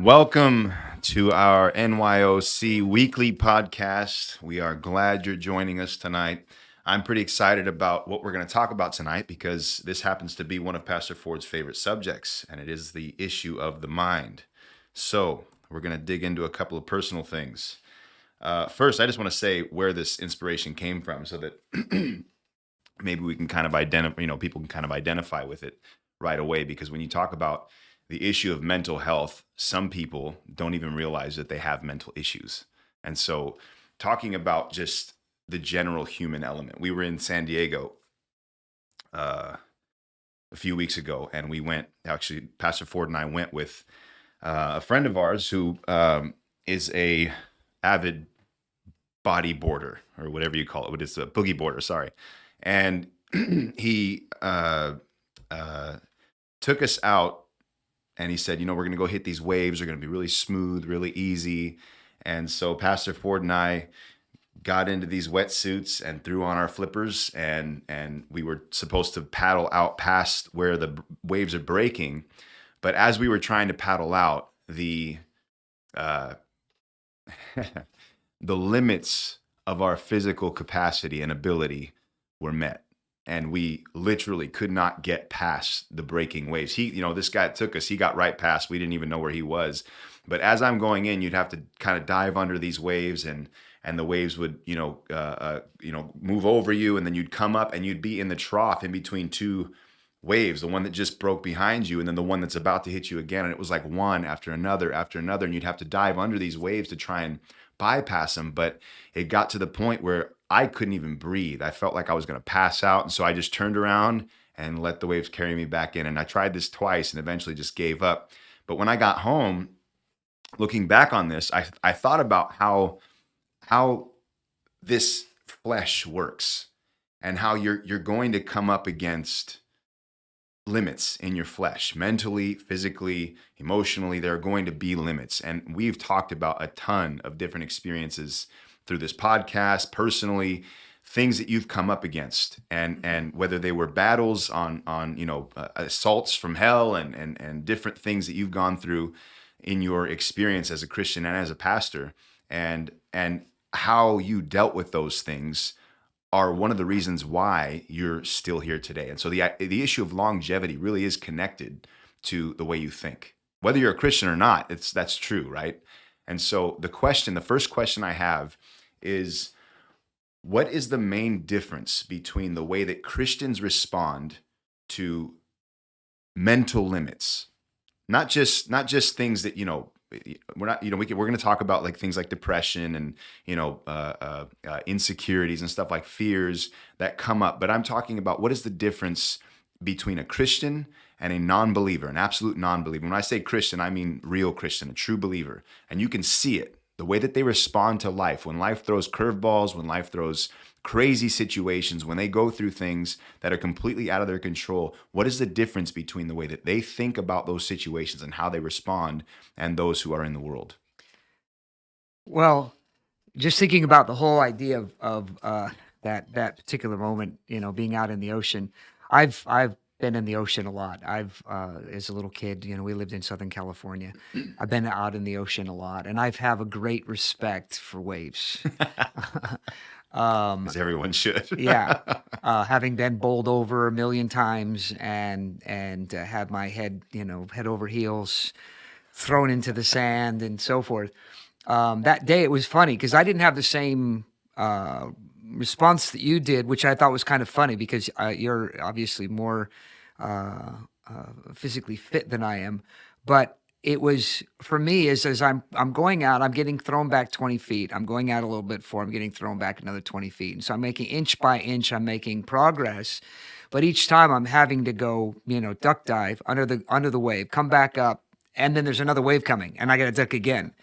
Welcome to our NYOC weekly podcast. We are glad you're joining us tonight. I'm pretty excited about what we're going to talk about tonight because this happens to be one of Pastor Ford's favorite subjects, and it is the issue of the mind. So, we're going to dig into a couple of personal things. First, I just want to say where this inspiration came from so that maybe we can kind of identify, people can kind of identify with it right away. Because when you talk about the issue of mental health, some people don't even realize that they have mental issues. And so, talking about just the general human element, we were in San Diego a few weeks ago, and we went, actually, Pastor Ford and I went with a friend of ours who is a avid bodyboarder, or whatever you call it. It's a boogie boarder, sorry. And he took us out, and he said, we're going to go hit these waves. They're going to be really smooth, really easy. And so Pastor Ford and I got into these wetsuits and threw on our flippers, and we were supposed to paddle out past where the waves are breaking. But as we were trying to paddle out, the the limits of our physical capacity and ability were met. And we literally could not get past the breaking waves. This guy took us, he got right past, we didn't even know where he was. But as I'm going in, you'd have to kind of dive under these waves, and the waves would, move over you, and then you'd come up and you'd be in the trough in between two waves, the one that just broke behind you and then the one that's about to hit you again. And it was like one after another, and you'd have to dive under these waves to try and bypass them. But it got to the point where I couldn't even breathe. I felt like I was going to pass out. And so I just turned around and let the waves carry me back in. And I tried this twice and eventually just gave up. But when I got home, looking back on this, I thought about how this flesh works and how you're going to come up against limits in your flesh, mentally, physically, emotionally. There are going to be limits. And we've talked about a ton of different experiences through this podcast, personally, things that you've come up against, and whether they were battles on assaults from hell, and different things that you've gone through in your experience as a Christian and as a pastor, and how you dealt with those things are one of the reasons why you're still here today. And so the issue of longevity really is connected to the way you think. Whether you're a Christian or not, that's true, right? And so the first question I have is, what is the main difference between the way that Christians respond to mental limits? Not just things that, we're not, we're going to talk about like things like depression and, insecurities and stuff like fears that come up. But I'm talking about what is the difference between a Christian and a non-believer, an absolute non-believer. When I say Christian, I mean real Christian, a true believer. And you can see it, the way that they respond to life. When life throws curveballs, when life throws crazy situations, when they go through things that are completely out of their control, what is the difference between the way that they think about those situations and how they respond and those who are in the world? Well, just thinking about the whole idea of that particular moment, being out in the ocean. I've been in the ocean a lot. As a little kid, we lived in Southern California. I've been out in the ocean a lot, and I have a great respect for waves. As everyone should. Yeah, having been bowled over a million times and had my head, head over heels, thrown into the sand and so forth. That day it was funny because I didn't have the same response that you did, which I thought was kind of funny because you're obviously more physically fit than I am. But it was, for me, as I'm going out, I'm getting thrown back 20 feet. I'm going out a little bit before I'm getting thrown back another 20 feet. And so I'm making inch by inch, I'm making progress. But each time I'm having to go, duck dive under the wave, come back up, and then there's another wave coming, and I got to duck again.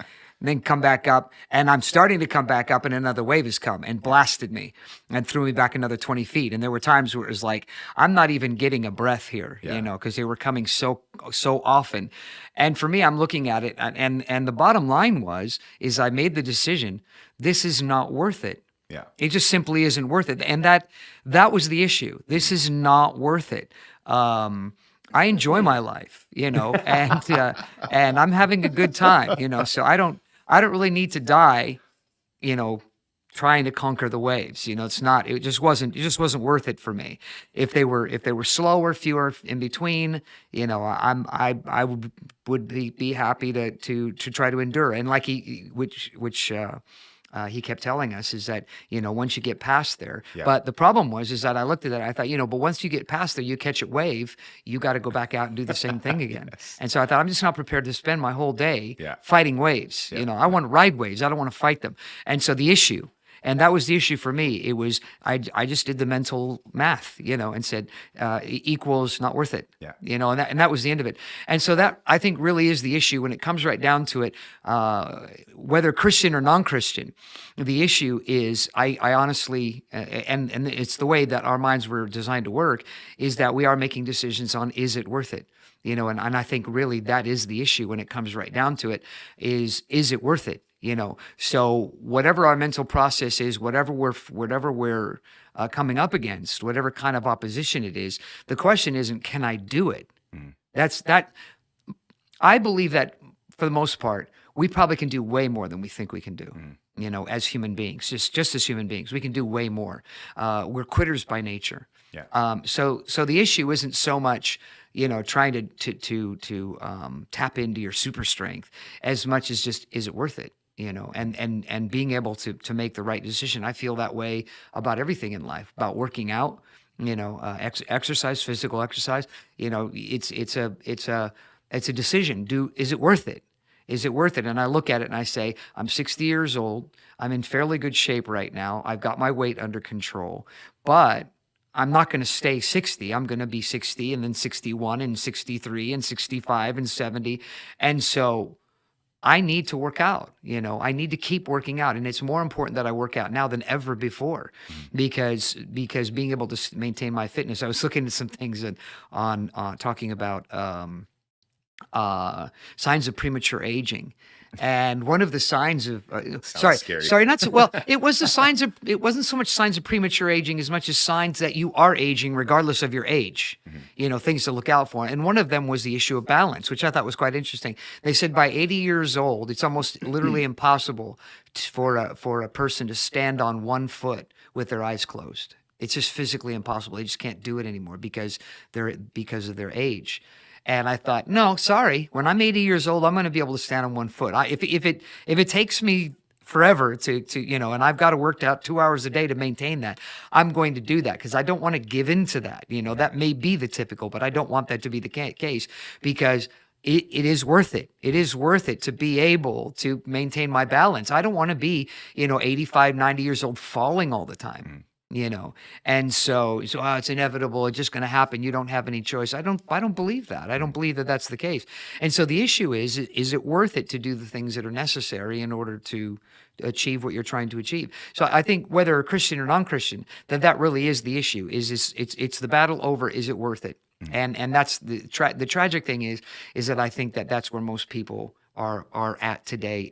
And then come back up, and I'm starting to come back up, and another wave has come and blasted me and threw me back another 20 feet. And there were times where it was like, I'm not even getting a breath here, because they were coming so often. And for me, I'm looking at it, and the bottom line is I made the decision, this is not worth it. Yeah. It just simply isn't worth it. And that was the issue. This is not worth it. I enjoy my life, and I'm having a good time, so I don't really need to die, you know, trying to conquer the waves. It just wasn't worth it for me. If they were slower, fewer in between, I would be happy to try to endure. And like he kept telling us is that, once you get past there, Yeah. but the problem is that I looked at that, I thought, but once you get past there, you catch a wave, you got to go back out and do the same thing again. Yes. And so I thought, I'm just not prepared to spend my whole day Yeah. fighting waves. Yeah. I want to ride waves. I don't want to fight them. And so the issue, and that was the issue for me. It was I just did the mental math, and said equals not worth it. Yeah. And that was the end of it. And so that, I think, really is the issue when it comes right down to it. Whether Christian or non-Christian, the issue is I honestly, and it's the way that our minds were designed to work, is that we are making decisions on, is it worth it? And I think really that is the issue when it comes right down to it, is it worth it? So whatever our mental process is, whatever we're coming up against, whatever kind of opposition it is, the question isn't, can I do it? That's that. I believe that for the most part, we probably can do way more than we think we can do. As human beings, just as human beings, we can do way more. We're quitters by nature. Yeah. So the issue isn't so much, trying to tap into your super strength as much as just, is it worth it? And being able to make the right decision. I feel that way about everything in life, about working out, exercise, physical exercise. It's a decision. Is it worth it? Is it worth it? And I look at it and I say, I'm 60 years old. I'm in fairly good shape right now. I've got my weight under control, but I'm not going to stay 60. I'm going to be 60 and then 61 and 63 and 65 and 70. And so I need to work out. I need to keep working out, and it's more important that I work out now than ever before, because being able to maintain my fitness. I was looking at some things on talking about signs of premature aging. And one of the signs of Scary. not so well. It wasn't so much signs of premature aging as much as signs that you are aging regardless of your age. Things to look out for. And one of them was the issue of balance, which I thought was quite interesting. They said by 80 years old, it's almost literally impossible for a person to stand on one foot with their eyes closed. It's just physically impossible. They just can't do it anymore because of their age. And I thought, no, sorry. When I'm 80 years old, I'm going to be able to stand on one foot. If it takes me forever to and I've got to work out 2 hours a day to maintain that, I'm going to do that because I don't want to give in to that. That may be the typical, but I don't want that to be the case because it is worth it. It is worth it to be able to maintain my balance. I don't want to be, 85, 90 years old falling all the time. And so it's inevitable. It's just going to happen. You don't have any choice. I don't believe that. I don't believe that that's the case. And so the issue is it worth it to do the things that are necessary in order to achieve what you're trying to achieve? So I think whether Christian or non-Christian, that really is the issue. It's the battle over, is it worth it? And that's the tragic thing is that I think that's where most people are at today.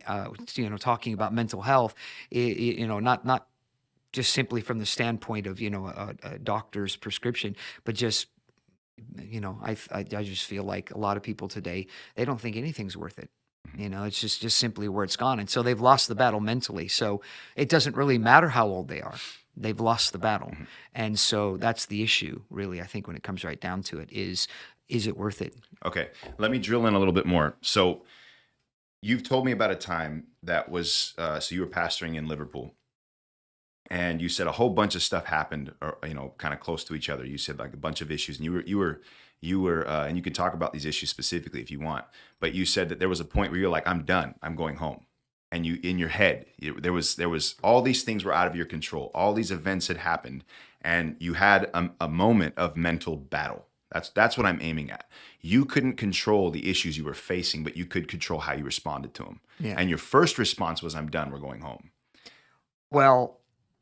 Talking about mental health, not just simply from the standpoint of a doctor's prescription, but just I just feel like a lot of people today, they don't think anything's worth it. It's just simply where it's gone, and so they've lost the battle mentally. So it doesn't really matter how old they are; they've lost the battle, and so that's the issue, really. I think when it comes right down to it, is it worth it? Okay, let me drill in a little bit more. So you've told me about a time that was so you were pastoring in Liverpool. And you said a whole bunch of stuff happened, or kind of close to each other. You said like a bunch of issues, and you were, and you can talk about these issues specifically if you want. But you said that there was a point where you're like, I'm done, I'm going home, and you in your head there was all these things were out of your control. All these events had happened, and you had a moment of mental battle. That's what I'm aiming at. You couldn't control the issues you were facing, but you could control how you responded to them. Yeah. And your first response was, I'm done, we're going home. Well,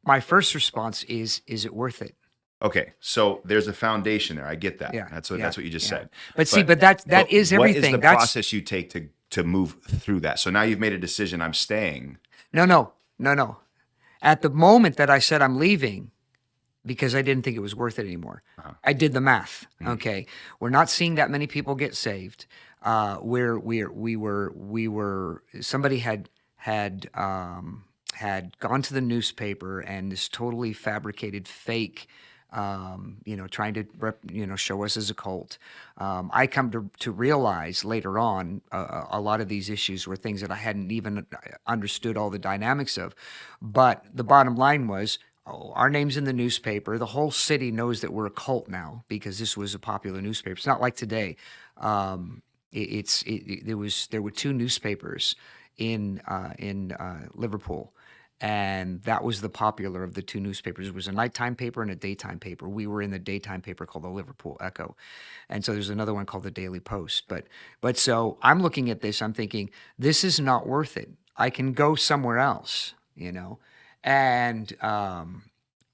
my first response is it worth it? Okay, so there's a foundation there. I get that. Yeah, That's what you just said. But that is everything. What is the That's process you take to move through that? So now you've made a decision. I'm staying. No. At the moment that I said I'm leaving, because I didn't think it was worth it anymore. Uh-huh. I did the math. Mhm. Okay, we're not seeing that many people get saved. We were somebody had gone to the newspaper and this totally fabricated fake, trying to show us as a cult. I come to realize later on a lot of these issues were things that I hadn't even understood all the dynamics of. But the bottom line was, oh, our name's in the newspaper. The whole city knows that we're a cult now because this was a popular newspaper. It's not like today. There were two newspapers in Liverpool, and that was the popular of the two newspapers. It was a nighttime paper and a daytime paper. We were in the daytime paper called the Liverpool Echo, and so there's another one called the Daily Post. But so I'm looking at this. I'm thinking this is not worth it. I can go somewhere else, and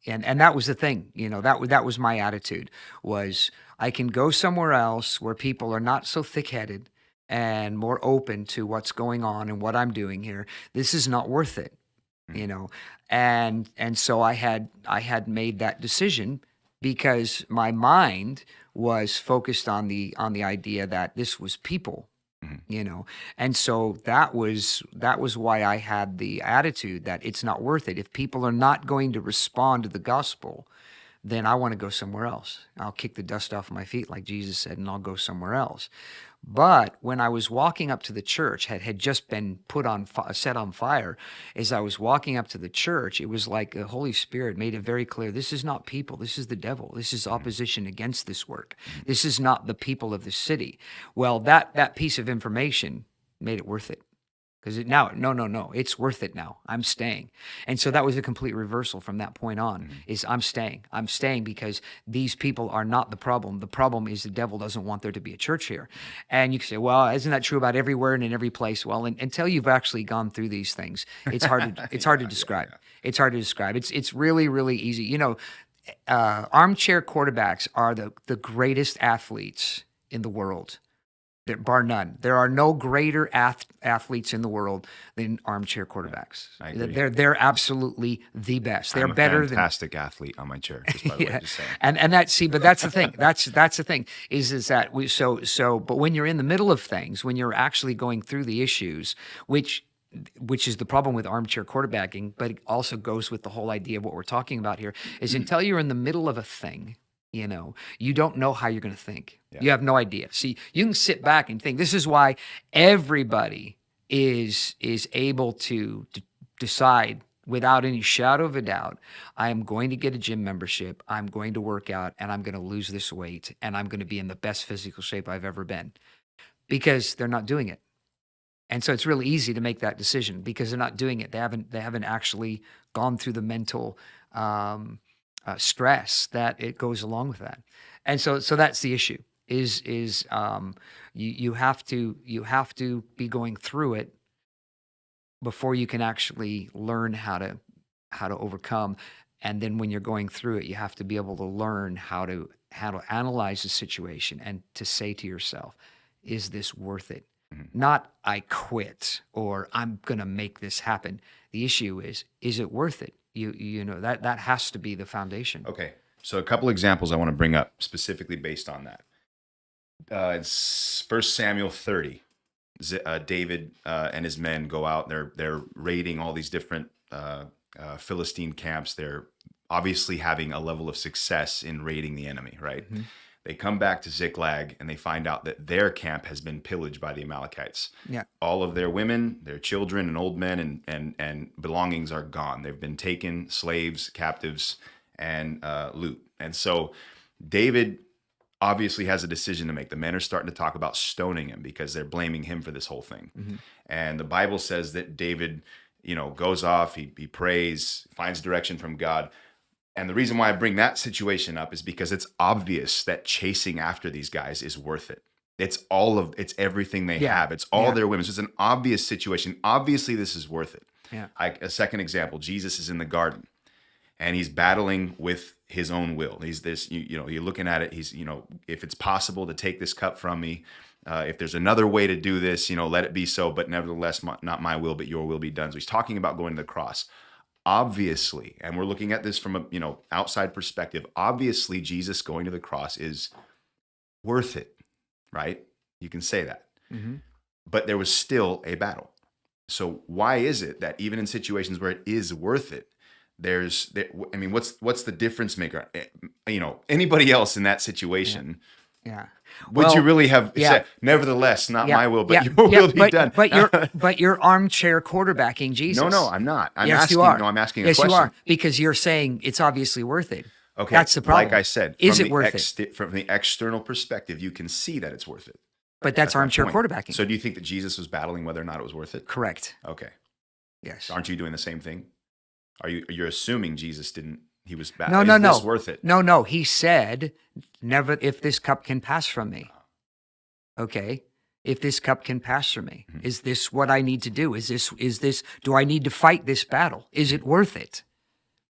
and that was the thing, that was my attitude, was I can go somewhere else where people are not so thick-headed and more open to what's going on and what I'm doing here. This is not worth it, you know. And so I had made that decision because my mind was focused on the idea that this was people, Mhm. and so that was why I had the attitude that it's not worth it. If people are not going to respond to the gospel, then I want to go somewhere else. I'll kick the dust off my feet, like Jesus said, and I'll go somewhere else. But when I was walking up to the church, had just been set on fire. As I was walking up to the church, it was like the Holy Spirit made it very clear: this is not people. This is the devil. This is opposition against this work. This is not the people of the city. Well, that piece of information made it worth it. Because now, no, it's worth it now. I'm staying. And so that was a complete reversal from that point on, is I'm staying. I'm staying because these people are not the problem. The problem is the devil doesn't want there to be a church here. And you can say, well, isn't that true about everywhere and in every place? Well, until you've actually gone through these things, it's hard to, it's hard to describe. It's hard to describe. It's really, really easy. Armchair quarterbacks are the greatest athletes in the world. Bar none. There are no greater athletes in the world than armchair quarterbacks. I agree. They're absolutely the best. They're I'm a better than fantastic athlete on my chair, just by the way, yeah. just saying. And but that's the thing. That's the thing is that but when you're in the middle of things, when you're actually going through the issues, which is the problem with armchair quarterbacking, but it also goes with the whole idea of what we're talking about here, is until you're in the middle of a thing, you don't know how you're going to think. Yeah. You have no idea. See, you can sit back and think. This is why everybody is able to decide without any shadow of a doubt, I am going to get a gym membership, I'm going to work out, and I'm going to lose this weight, and I'm going to be in the best physical shape I've ever been, because they're not doing it. And so it's really easy to make that decision because they're not doing it. They haven't actually gone through the mental stress that it goes along with that. And so that's the issue. You have to be going through it before you can actually learn how to overcome. And then when you're going through it, you have to be able to learn how to analyze the situation and to say to yourself, is this worth it? Not I quit or I'm going to make this happen. The issue is it worth it? That has to be the foundation. Okay. So a couple examples I want to bring up specifically based on that. It's 1 Samuel 30. David and his men go out. They're raiding all these different Philistine camps. They're obviously having a level of success in raiding the enemy, right? Mm-hmm. They come back to Ziklag and they find out that their camp has been pillaged by the Amalekites. Yeah. All of their women, their children, and old men and belongings are gone. They've been taken, slaves, captives, and loot. And so David obviously has a decision to make. The men are starting to talk about stoning him because they're blaming him for this whole thing. Mm-hmm. And the Bible says that David, goes off, he prays, finds direction from God. And the reason why I bring that situation up is because it's obvious that chasing after these guys is worth it. It's everything they have. It's all their women. So it's an obvious situation. Obviously, this is worth it. Yeah. A second example, Jesus is in the garden and he's battling with his own will. He's this, you're looking at it. He's, if it's possible to take this cup from me, if there's another way to do this, let it be so. But nevertheless, not my will, but your will be done. So he's talking about going to the cross. obviously, and we're looking at this from a outside perspective, obviously Jesus going to the cross is worth it, right? You can say that. Mm-hmm. But there was still a battle. So why is it that even in situations where it is worth it, what's the difference maker? Anybody else in that situation, Yeah. would you really have yeah. said, nevertheless, not Yeah, my will, but yeah, your yeah, will be done? but you're armchair quarterbacking Jesus. No, I'm not. I'm Yes, asking. you are. No, I'm asking Yes, a question. you are, because you're saying it's obviously worth it. Okay, That's the problem. like I said, Is it worth it? From the external perspective, you can see that it's worth it. But that's my armchair point. quarterbacking. So do you think that Jesus was battling whether or not it was worth it? Correct. Okay. Yes. Aren't you doing the same thing? You're assuming Jesus didn't? He was No, battling. Is this worth it? No. He said, "Never, if this cup can pass from me." Okay. If this cup can pass from me, is this what I need to do? Is this, do I need to fight this battle? Is it worth it?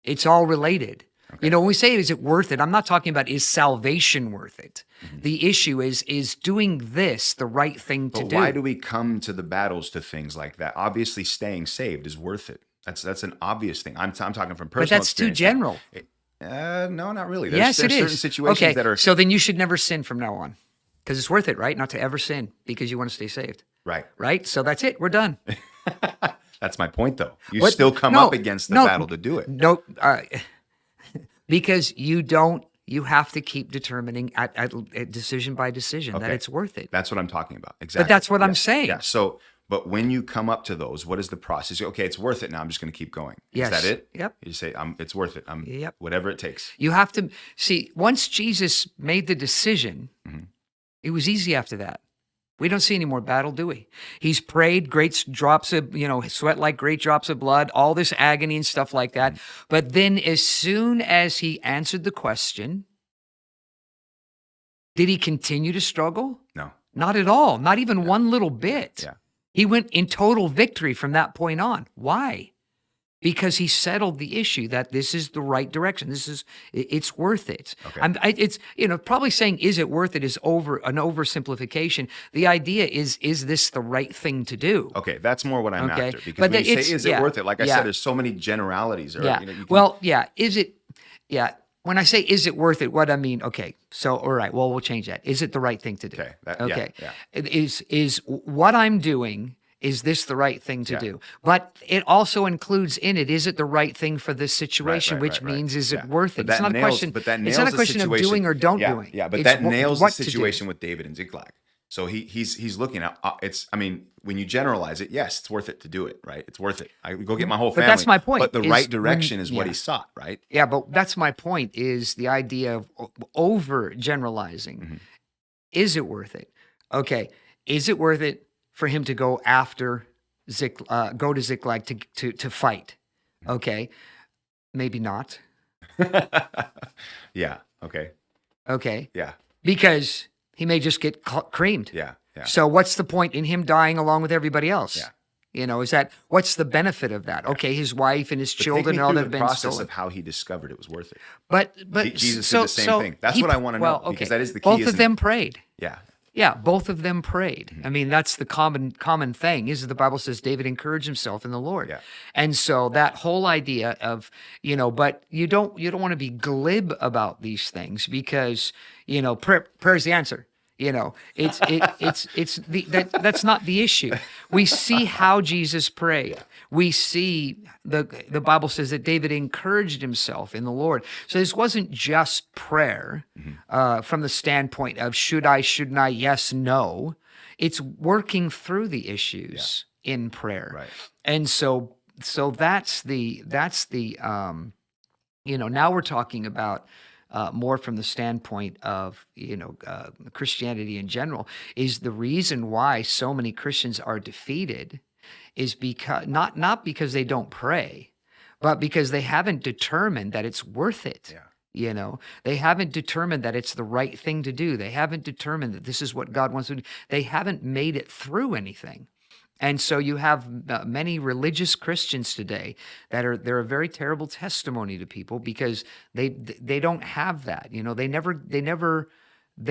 It's all related. Okay. When we say, is it worth it? I'm not talking about, is salvation worth it? The issue is doing this the right thing to do? But why do we come to the battles to things like that? Obviously, staying saved is worth it. That's an obvious thing. I'm talking from personal experience. But that's too general. No, not really. Yes, it is. Certain situations that are... So then you should never sin from now on. Because it's worth it, right? Not to ever sin because you want to stay saved. Right. Right? So that's it. We're done. That's my point, though. You still come up against the battle to do it. No, because you have to keep determining at decision by decision that it's worth it. That's what I'm talking about. Exactly. But that's what I'm saying. Yeah. So, but when you come up to those, what is the process? Okay, it's worth it now. I'm just going to keep going. Yes. Is that it? Yep. You say, it's worth it. Yep. Whatever it takes. You have to see, once Jesus made the decision, it was easy after that. We don't see any more battle, do we? He's prayed, great drops of, sweat like great drops of blood, all this agony and stuff like that. But then as soon as he answered the question, did he continue to struggle? No. Not at all. Not even one little bit. Yeah. He went in total victory from that point on. Why? Because he settled the issue that this is the right direction. It's worth it. Okay. It's probably saying, is it worth it is an oversimplification. The idea is this the right thing to do? Okay, that's more what I'm after. Because But when you say, is it worth it? Like I said, there's so many generalities. Is it? Yeah. When I say, is it worth it? What I mean, okay. So, all right. Well, we'll change that. Is it the right thing to do? Okay. Yeah. Is what I'm doing, is this the right thing to do? But it also includes in it, is it the right thing for this situation? Which means, is it worth it? It's not a question. It's not a question of doing or don't doing. Yeah, but that nails the situation with David and Ziklag. So he's looking at when you generalize it, yes, it's worth it to do it, right? It's worth it. I go get my whole family. But that's my point. But the right direction is what he sought, right? Yeah, but that's my point, is the idea of over generalizing. Is it worth it? Okay, is it worth it for him to go after go to Ziklag to fight? Okay, maybe not. Yeah. Okay. Okay. Yeah. Because he may just get creamed. Yeah. So what's the point in him dying along with everybody else? Yeah. What's the benefit of that? Okay, his wife and his children and all that have been stolen. The process of how he discovered it was worth it. But Jesus did the same thing. That's what I want to know, because that is the key. Both of them prayed. Yeah. Yeah, both of them prayed. I mean, that's the common thing, is that the Bible says David encouraged himself in the Lord. Yeah. And so that whole idea of, but you don't want to be glib about these things, because, prayer is the answer. That's not the issue. We see how Jesus prayed. We see the Bible says that David encouraged himself in the Lord. So this wasn't just prayer from the standpoint of should I, shouldn't I, yes, no. It's working through the issues in prayer. Right. And so that's the now we're talking about more from the standpoint of, Christianity in general, is the reason why so many Christians are defeated is because not because they don't pray, but because they haven't determined that it's worth it. Yeah. They haven't determined that it's the right thing to do. They haven't determined that this is what God wants to do. They haven't made it through anything. And so you have many religious Christians today they're a very terrible testimony to people, because they don't have that. They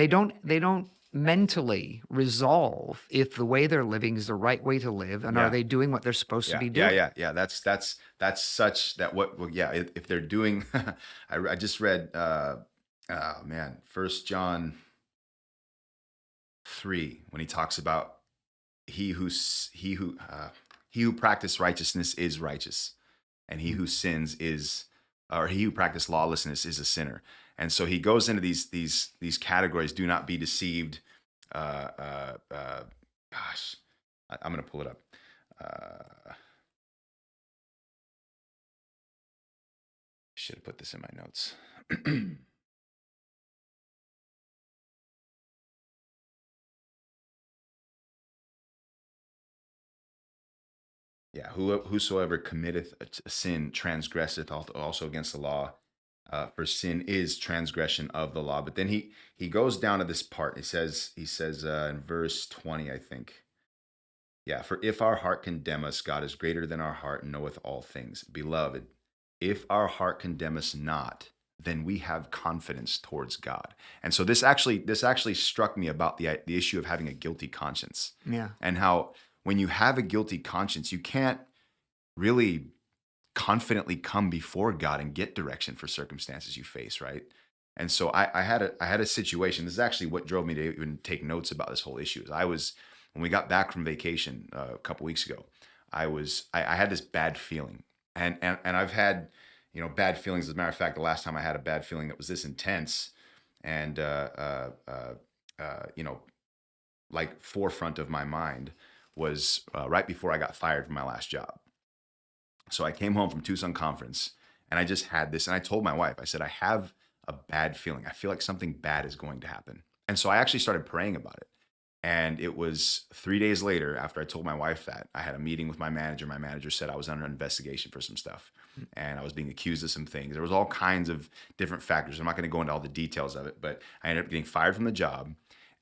don't mentally resolve if the way they're living is the right way to live, and are Yeah. they doing what they're supposed to Yeah, be yeah, doing? yeah, yeah. That's such that what well, yeah, if they're doing I just read oh man, First John 3 when he talks about he who's he who practice righteousness is righteous, and he who sins is or he who practice lawlessness is a sinner. And so he goes into these categories. Do not be deceived. Uh, uh, uh, gosh, I'm gonna pull it up. Should have put this in my notes. Yeah, whosoever committeth a sin transgresseth also against the law. For sin is transgression of the law. But then he goes down to this part. He says in verse 20, I think. Yeah, for if our heart condemn us, God is greater than our heart and knoweth all things. Beloved, if our heart condemn us not, then we have confidence towards God. And so this actually struck me about the issue of having a guilty conscience, Yeah. and how when you have a guilty conscience, you can't really confidently come before God and get direction for circumstances you face, right? And so I had a situation. This is actually what drove me to even take notes about this whole issue. Is I was when we got back from vacation a couple weeks ago, I had this bad feeling, and I've had bad feelings. As a matter of fact, the last time I had a bad feeling that was this intense, and like forefront of my mind was right before I got fired from my last job. So I came home from Tucson conference, and I just had this, and I told my wife, I said, I have a bad feeling. I feel like something bad is going to happen. And so I actually started praying about it. And it was 3 days later, after I told my wife that, I had a meeting with my manager. My manager said I was under investigation for some stuff, and I was being accused of some things. There was all kinds of different factors. I'm not going to go into all the details of it, but I ended up getting fired from the job.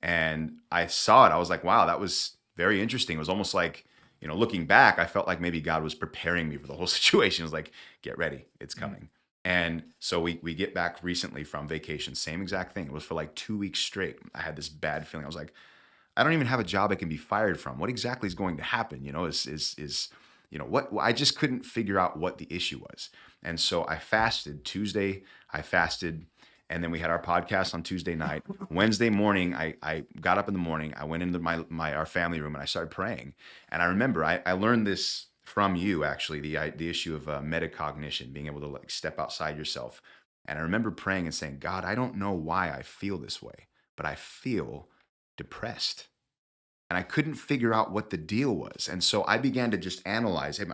And I saw it. I was like, wow, that was very interesting. It was almost like, looking back, I felt like maybe God was preparing me for the whole situation. It was like, get ready, it's Mm. coming. And so we get back recently from vacation, same exact thing. It was for like 2 weeks straight. I had this bad feeling. I was like, I don't even have a job I can be fired from. What exactly is going to happen? What I just couldn't figure out what the issue was. And so I fasted Tuesday. I fasted, and then we had our podcast on Tuesday night. Wednesday morning, I got up in the morning. I went into our family room and I started praying. And I remember I learned this from you, actually, the issue of metacognition, being able to like step outside yourself. And I remember praying and saying, God, I don't know why I feel this way, but I feel depressed. And I couldn't figure out what the deal was. And so I began to just analyze, am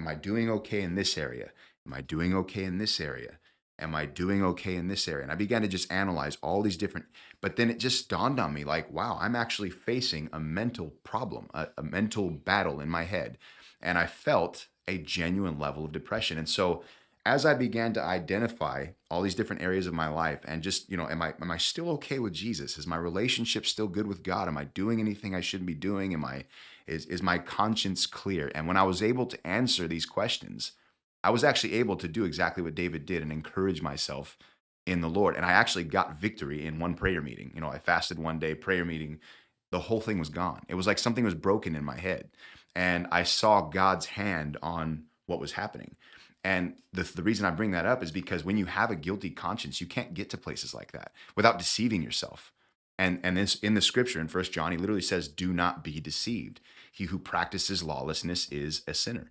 I doing okay in this area? Am I doing okay in this area? Am I doing okay in this area? And I began to just analyze all these different, but then it just dawned on me like, wow, I'm actually facing a mental problem, a mental battle in my head. And I felt a genuine level of depression. And so as I began to identify all these different areas of my life and just, am I still okay with Jesus? Is my relationship still good with God? Am I doing anything I shouldn't be doing? Is my conscience clear? And when I was able to answer these questions, I was actually able to do exactly what David did and encourage myself in the Lord. And I actually got victory in one prayer meeting. I fasted one day, prayer meeting, the whole thing was gone. It was like something was broken in my head. And I saw God's hand on what was happening. And the reason I bring that up is because when you have a guilty conscience, you can't get to places like that without deceiving yourself. And this in the scripture in First John, he literally says, "Do not be deceived. He who practices lawlessness is a sinner."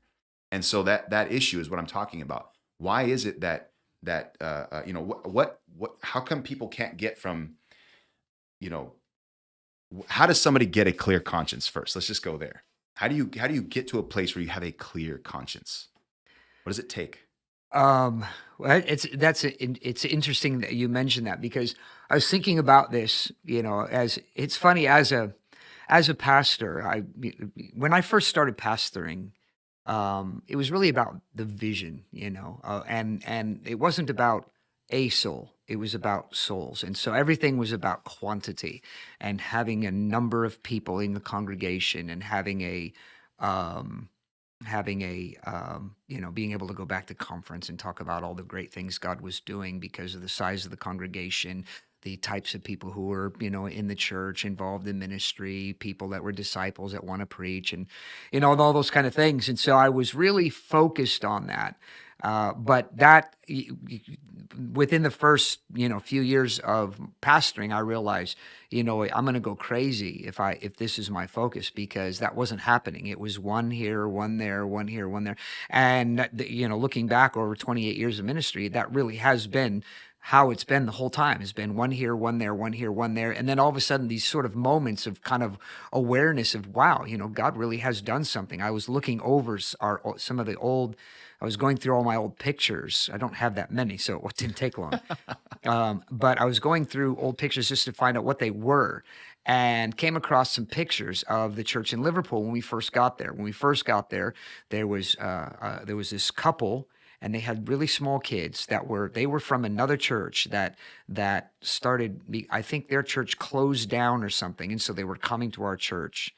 And so that issue is what I'm talking about. Why is it that how come people can't get from you know how does somebody get a clear conscience first? Let's just go there. How do you get to a place where you have a clear conscience? What does it take? Um, well, it's interesting that you mentioned that because I was thinking about this, as it's funny as a pastor, when I first started pastoring, it was really about the vision, and it wasn't about a soul, it was about souls. And so everything was about quantity and having a number of people in the congregation and um, being able to go back to conference and talk about all the great things God was doing because of the size of the congregation, the types of people who were, in the church, involved in ministry, people that were disciples that want to preach, and and all those kind of things. And so I was really focused on that. But within the first, few years of pastoring, I realized, I'm going to go crazy if this is my focus, because that wasn't happening. It was one here, one there, one here, one there. And, looking back over 28 years of ministry, that really has been how it's been the whole time. Has been one here, one there, one here, one there. And then all of a sudden, these sort of moments of kind of awareness of, wow, God really has done something. I was looking over some of the old, I was going through all my old pictures. I don't have that many, so it didn't take long. But I was going through old pictures just to find out what they were, and came across some pictures of the church in Liverpool when we first got there. When we first got there, there was this couple, and they had really small kids they were from another church that started. I think their church closed down or something, and so they were coming to our church.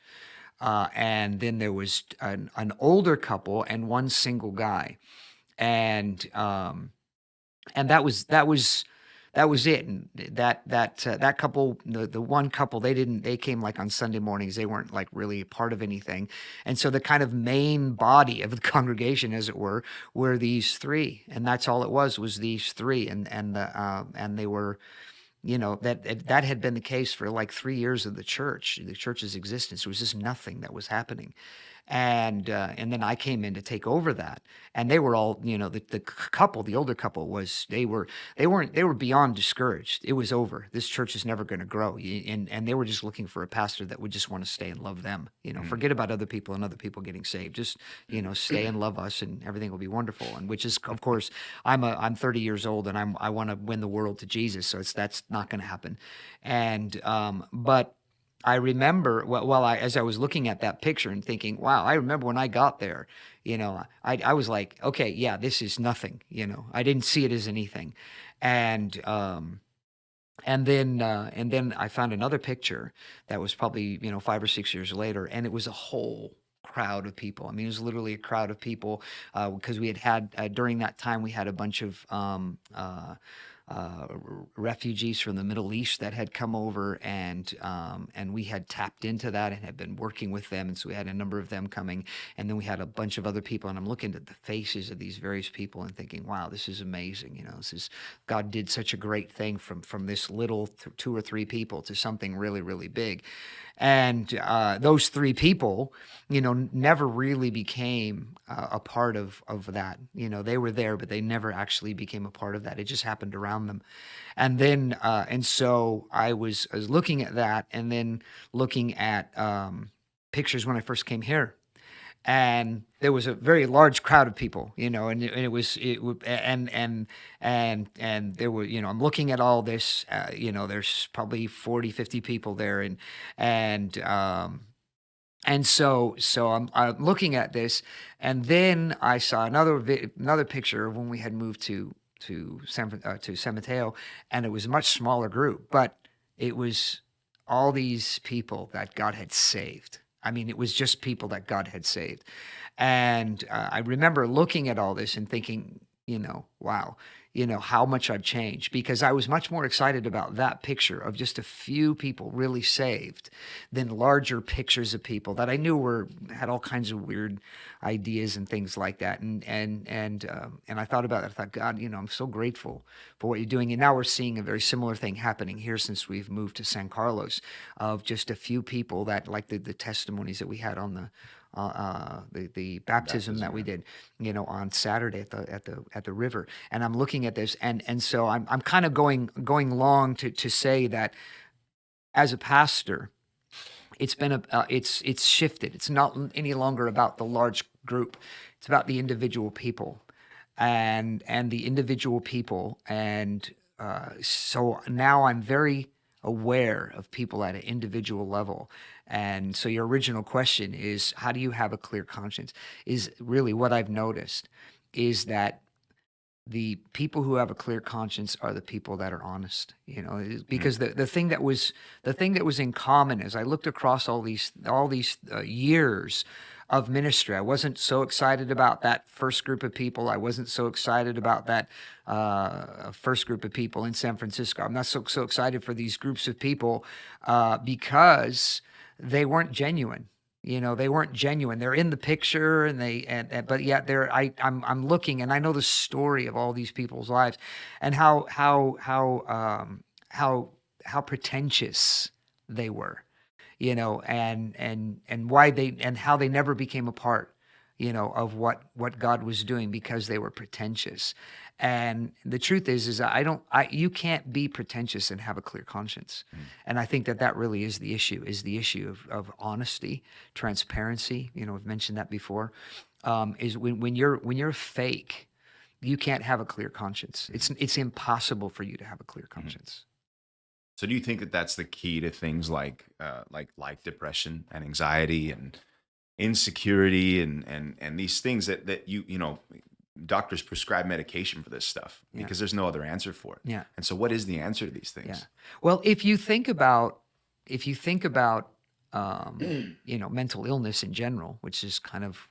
And then there was an older couple and one single guy, and that was it. And that couple, the one couple, they came like on Sunday mornings. They weren't like really a part of anything, and so the kind of main body of the congregation, as it were these three, and that's all it was these three, and they were. That had been the case for like 3 years of the church's existence. There was just nothing that was happening. And then I came in to take over that, and they were all, the couple, the older couple, they were beyond discouraged. It was over. This church is never going to grow. And they were just looking for a pastor that would just want to stay and love them. Forget about other people and other people getting saved. Just, stay and love us, and everything will be wonderful. And which is, of course, I'm 30 years old, and I want to win the world to Jesus. So that's not going to happen. And but I remember, as I was looking at that picture and thinking, wow, I remember when I got there, I was like, okay, yeah, this is nothing. I didn't see it as anything. And then I found another picture that was probably, 5 or 6 years later, and it was a whole crowd of people. I mean, it was literally a crowd of people, because we had during that time, we had a bunch of refugees from the Middle East that had come over, and we had tapped into that and had been working with them, and so we had a number of them coming, and then we had a bunch of other people, and I'm looking at the faces of these various people and thinking, wow, this is amazing. God did such a great thing from this little 2 or 3 people to something really, really big. And those 3 people, never really became a part of that. They were there, but they never actually became a part of that. It just happened around them. And then, and so I was looking at that, and then looking at pictures when I first came here. And there was a very large crowd of people, and there were, I'm looking at all this, there's probably 40, 50 people there, and so I'm looking at this, and then I saw another picture of when we had moved to San Mateo, and it was a much smaller group, but it was all these people that God had saved. I mean, it was just people that God had saved. And I remember looking at all this and thinking, wow, how much I've changed, because I was much more excited about that picture of just a few people really saved than larger pictures of people that I knew had all kinds of weird ideas and things like that. And I thought about it. I thought, God, I'm so grateful for what you're doing. And now we're seeing a very similar thing happening here since we've moved to San Carlos, of just a few people that, like the testimonies that we had on the baptism that we did, on Saturday at the river. And I'm looking at this, and so I'm kind of going along to say that as a pastor, it's been it's shifted. It's not any longer about the large group. It's about the individual people, and the individual people. And so now I'm very aware of people at an individual level. And so your original question is, how do you have a clear conscience? Is really what I've noticed is that the people who have a clear conscience are the people that are honest, because the thing that was in common as I looked across all these years of ministry. I wasn't so excited about that first group of people. I wasn't so excited about that first group of people in San Francisco. I'm not so excited for these groups of people because they weren't genuine. They weren't genuine. They're in the picture, but yet I'm looking, and I know the story of all these people's lives, and how pretentious they were, and why and how they never became a part, of what God was doing, because they were pretentious. And the truth is you can't be pretentious and have a clear conscience. And I think that really is the issue of honesty, transparency. We've mentioned that before. Is when you're fake, you can't have a clear conscience. It's impossible for you to have a clear conscience. So do you think that that's the key to things like depression and anxiety and insecurity and these things that doctors prescribe medication for this stuff because there's no other answer for it. Yeah. And so what is the answer to these things? Yeah. Well, if you think about mental illness in general, which is kind of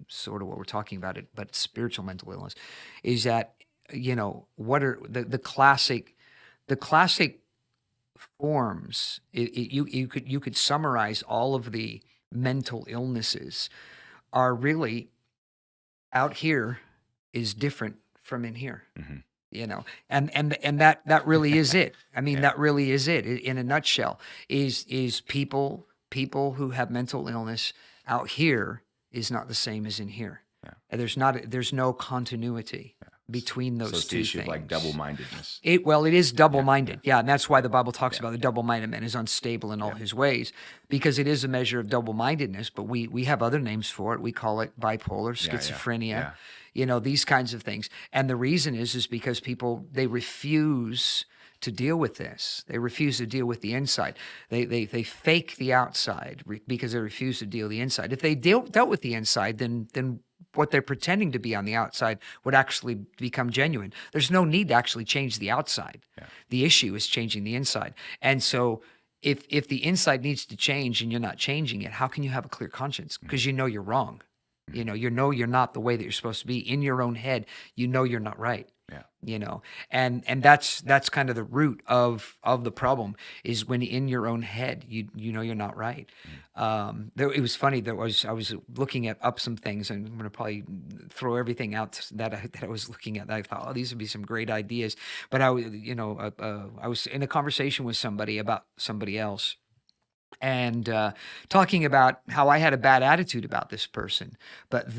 sort of what we're talking about but spiritual mental illness, is that, what are the classic forms. You could summarize all of the mental illnesses are really out here is different from in here. And that really is it. I mean, that really is it in a nutshell. Is people who have mental illness out here is not the same as in here. And there's no continuity between those two it's the issue things. of like double-mindedness. It is double-minded. Yeah, and that's why the Bible talks about the double-minded man is unstable in all his ways, because it is a measure of double-mindedness, but we have other names for it. We call it bipolar, schizophrenia, these kinds of things. And the reason is because people, they refuse to deal with this. They refuse to deal with the inside. They fake the outside because they refuse to deal with the inside. If they dealt with the inside, then what they're pretending to be on the outside would actually become genuine. There's no need to actually change the outside. The issue is changing the inside. And so if the inside needs to change and you're not changing it, how can you have a clear conscience? Because you're wrong. You're not the way that you're supposed to be. In your own head, you're not right. And that's kind of the root of the problem, is when in your own head you're not right. It was funny. I was looking up some things, and I'm going to probably throw everything out that I was looking at. I thought, oh, these would be some great ideas. But I was in a conversation with somebody about somebody else, and talking about how I had a bad attitude about this person, but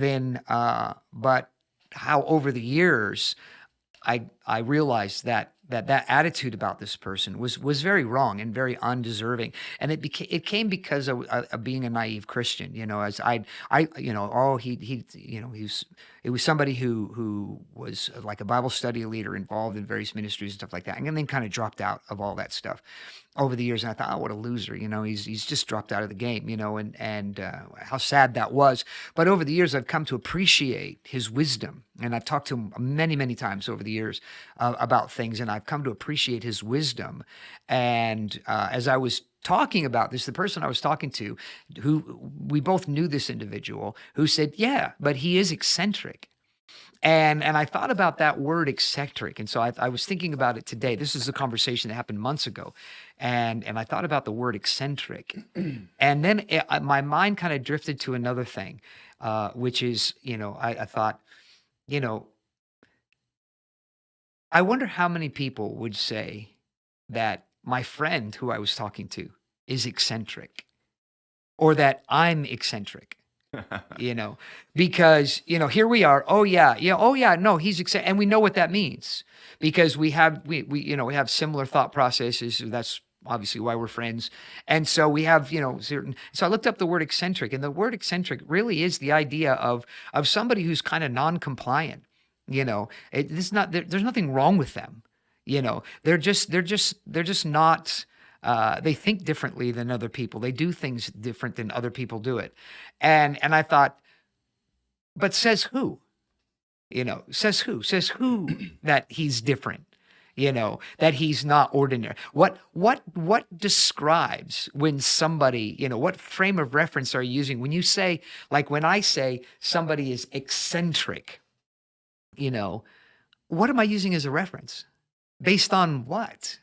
how over the years I realized that attitude about this person was very wrong and very undeserving, and it came because of being a naive Christian. As it was somebody who was like a Bible study leader involved in various ministries and stuff like that, and then kind of dropped out of all that stuff over the years. And I thought, oh, what a loser! He's just dropped out of the game. And how sad that was. But over the years, I've come to appreciate his wisdom, and I've talked to him many, many times over the years about things, and I've come to appreciate his wisdom. And as I was talking about this, the person I was talking to, who we both knew this individual, who said, yeah, but he is eccentric. And I thought about that word eccentric. And so I was thinking about it today. This is a conversation that happened months ago. And I thought about the word eccentric. And then my mind kind of drifted to another thing, which is, I thought, I wonder how many people would say that my friend who I was talking to is eccentric, or that I'm eccentric. Because, here we are. Oh yeah. No, he's eccentric. And we know what that means, because we have similar thought processes. That's obviously why we're friends. And so we have, so I looked up the word eccentric, and the word eccentric really is the idea of somebody who's kind of non-compliant. There's nothing wrong with them. They're just not, they think differently than other people. They do things different than other people do it. And I thought, but says who? Says who that he's different? that he's not ordinary. What describes when somebody, what frame of reference are you using when you say, like when I say somebody is eccentric, what am I using as a reference? Based on what?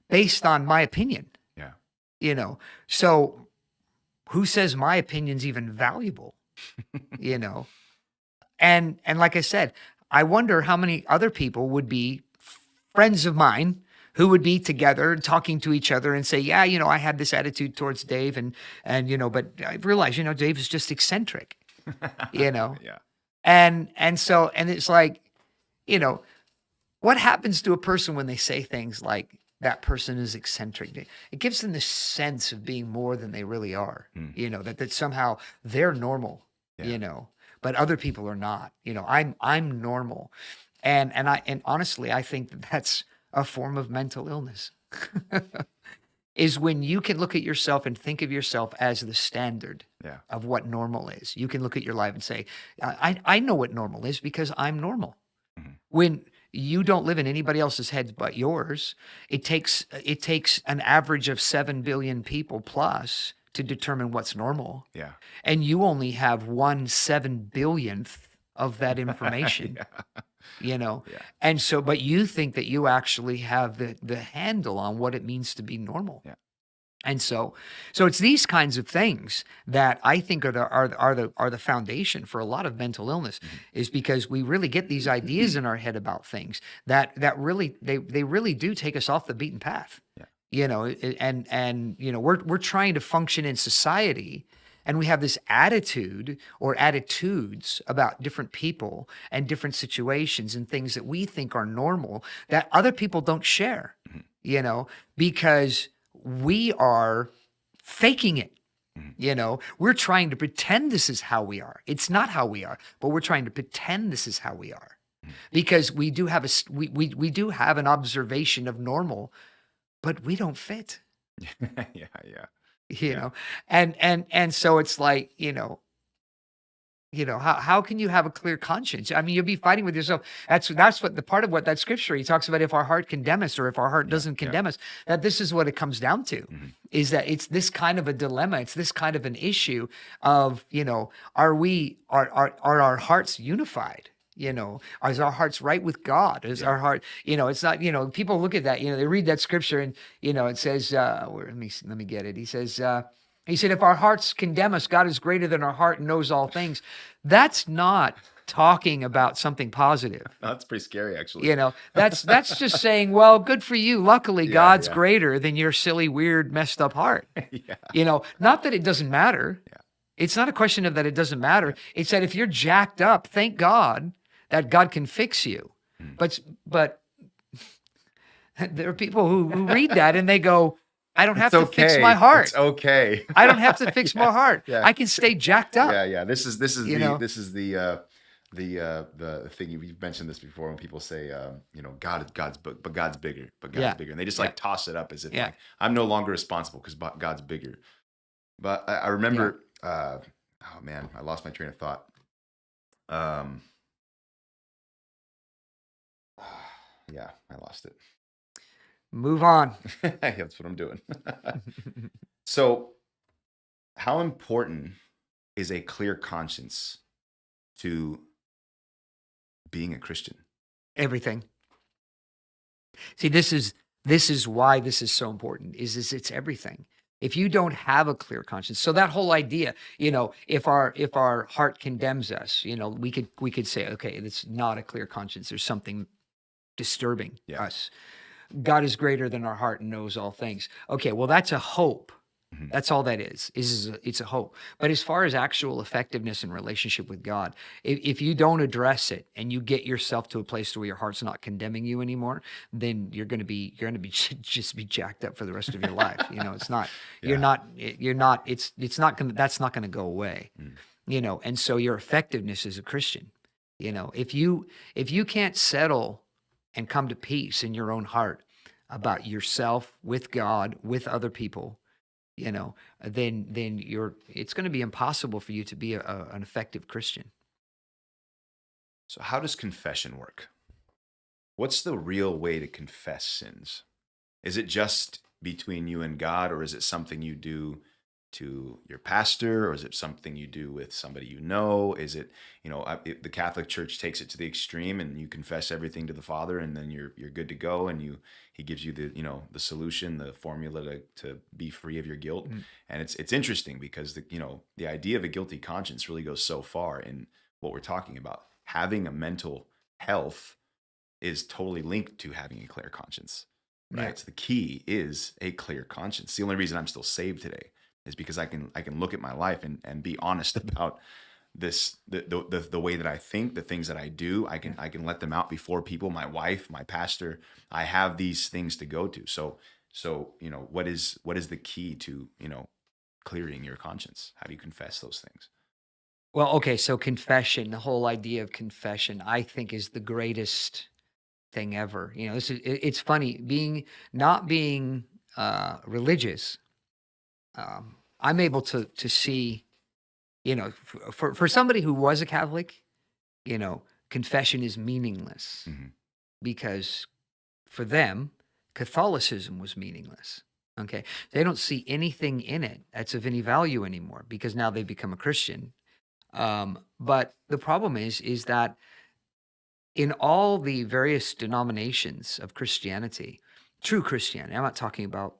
Based on my opinion, Yeah. you know. So who says my opinion's even valuable? you know. And like I said, I wonder how many other people would be friends of mine who would be together talking to each other and say, yeah, I had this attitude towards Dave and but I realized, Dave is just eccentric, you know. Yeah. And it's like, what happens to a person when they say things like that person is eccentric? It gives them this sense of being more than they really are, that somehow they're normal, Yeah. but other people are not. I'm normal. And honestly, I think that's a form of mental illness. Is when you can look at yourself and think of yourself as the standard Yeah. of what normal is. You can look at your life and say, I know what normal is because I'm normal. Mhm. When you don't live in anybody else's head but yours, it takes an average of 7 billion people plus to determine what's normal. Yeah. And you only have 1/7 billionth of that information. Yeah. And so, but you think that you actually have the handle on what it means to be normal. Yeah. And so it's these kinds of things that I think are the foundation for a lot of mental illness, is because we really get these ideas in our head about things that really they really do take us off the beaten path. Yeah. And we're trying to function in society, and we have this attitude or attitudes about different people and different situations and things that we think are normal that other people don't share, because we are faking it. We're trying to pretend this is how we are. It's not how we are, but we're trying to pretend this is how we are, because we do have we do have an observation of normal, but we don't fit. Yeah. Yeah. you know and so it's like, how can you have a clear conscience? I mean, you'll be fighting with yourself. That's what the part of what that scripture he talks about. If our heart condemn us, or if our heart doesn't condemn us, that this is what it comes down to, is that it's this kind of a dilemma. It's this kind of an issue of, are our hearts unified? Is our hearts right with God? Is our heart, it's not, people look at that, they read that scripture and, it says, let me get it. He says, he said, if our hearts condemn us, God is greater than our heart and knows all things. That's not talking about something positive. That's pretty scary, actually. That's just saying, well, good for you. Luckily, Yeah, God's yeah. greater than your silly, weird, messed up heart. Yeah. Not that it doesn't matter. Yeah. It's not a question of that it doesn't matter. It's that if you're jacked up, thank God that God can fix you. But there are people who read that and they go, I don't have to fix my heart. It's okay. I don't have to fix my heart. Yeah. I can stay jacked up. Yeah. This is You know? the thing you've mentioned this before, when people say, God's bigger, but God's Yeah. bigger, and they just Yeah. like toss it up as if Yeah. like I'm no longer responsible because God's bigger. But I remember, oh man, I lost my train of thought. Yeah, I lost it. Move on. That's what I'm doing. So, how important is a clear conscience to being a Christian? Everything. See, this is why this is so important. Is it's everything. If you don't have a clear conscience, so that whole idea, if our heart condemns us, we could say, okay, it's not a clear conscience. There's something disturbing us. God is greater than our heart and knows all things. Okay, well, that's a hope. That's all that is it's a hope. But as far as actual effectiveness in relationship with God, if you don't address it and you get yourself to a place where your heart's not condemning you anymore, then you're going to be just be jacked up for the rest of your life. It's not, that's not going to go away. And so your effectiveness as a Christian, if you can't settle and come to peace in your own heart about yourself, with God, with other people, then it's going to be impossible for you to be an effective Christian. So, how does confession work? What's the real way to confess sins? Is it just between you and God, or is it something you do to your pastor, or is it something you do with somebody you know? Is it, the Catholic Church takes it to the extreme, and you confess everything to the Father, and then you're good to go, and he gives you the solution, the formula to be free of your guilt. Mm. And it's interesting because the idea of a guilty conscience really goes so far in what we're talking about. Having a mental health is totally linked to having a clear conscience, Yeah. right? So the key is a clear conscience. The only reason I'm still saved today is because I can look at my life and be honest about the way that I think, the things that I do. I can let them out before people, my wife, my pastor. I have these things to go to. So what is the key to clearing your conscience? How do you confess those things? Well, okay, so confession, the whole idea of confession, I think is the greatest thing ever. It's funny not being religious. I'm able to see, for somebody who was a Catholic, confession is meaningless Hmm. because for them, Catholicism was meaningless. Okay. They don't see anything in it that's of any value anymore because now they've become a Christian. But the problem is that in all the various denominations of Christianity, true Christianity, I'm not talking about,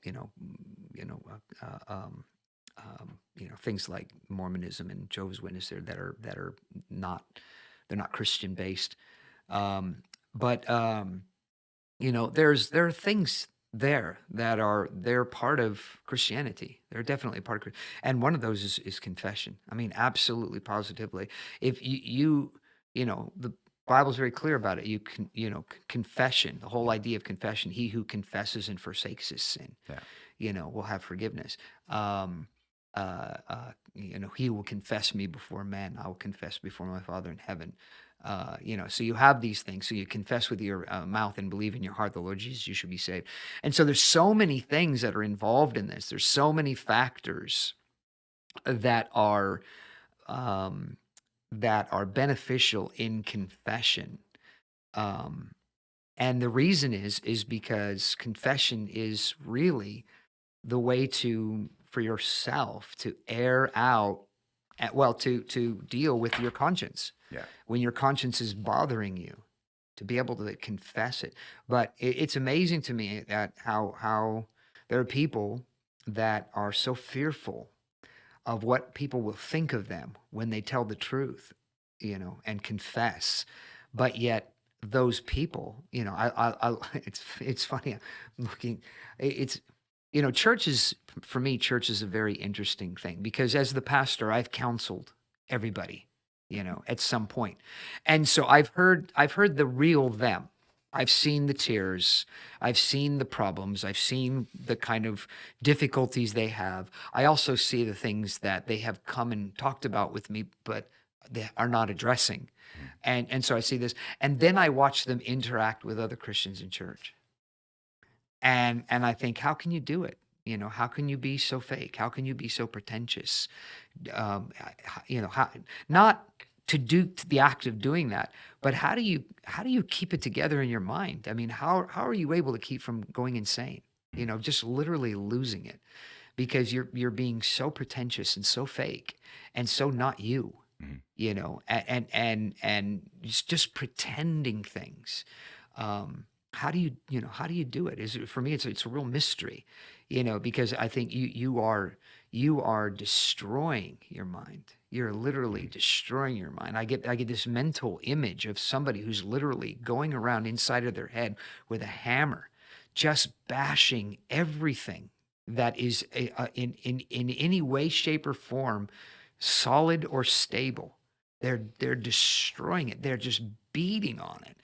things like Mormonism and Jehovah's Witness there that are not, they're not Christian based. But there are things there they're part of Christianity. They're definitely a part of and one of those is confession. I mean, absolutely positively. If the Bible's very clear about it. You can, confession, the whole Yeah. idea of confession, he who confesses and forsakes his sin, Yeah. will have forgiveness. He will confess me before men. I will confess before my Father in heaven. So you have these things. So you confess with your mouth and believe in your heart the Lord Jesus, you should be saved. And so there's so many things that are involved in this. There's so many factors that are um, beneficial in confession. Um, and the reason is because confession is really the way for yourself to air out, to deal with your conscience Yeah. when your conscience is bothering you, to be able to confess it. But it's amazing to me that how there are people that are so fearful of what people will think of them when they tell the truth, and confess. But yet those people, it's funny. I'm looking, it's, churches, for me, church is a very interesting thing because as the pastor, I've counseled everybody, at some point. And so I've heard the real them. I've seen the tears. I've seen the problems. I've seen the kind of difficulties they have. I also see the things that they have come and talked about with me, but they are not addressing. Mhm. And so I see this. And then I watch them interact with other Christians in church. And I think, how can you do it? How can you be so fake? How can you be so pretentious? How, not to do to the act of doing that, but how do you keep it together in your mind? I mean, how are you able to keep from going insane? Mhm. Just literally losing it because you're being so pretentious and so fake and so not you. Mhm. And just pretending things. How do you do it? For me, it's a real mystery, because I think you are destroying your mind. You're literally Mhm. destroying your mind. I get this mental image of somebody who's literally going around inside of their head with a hammer, just bashing everything that is in any way, shape, or form solid or stable. They're destroying it. They're just beating on it,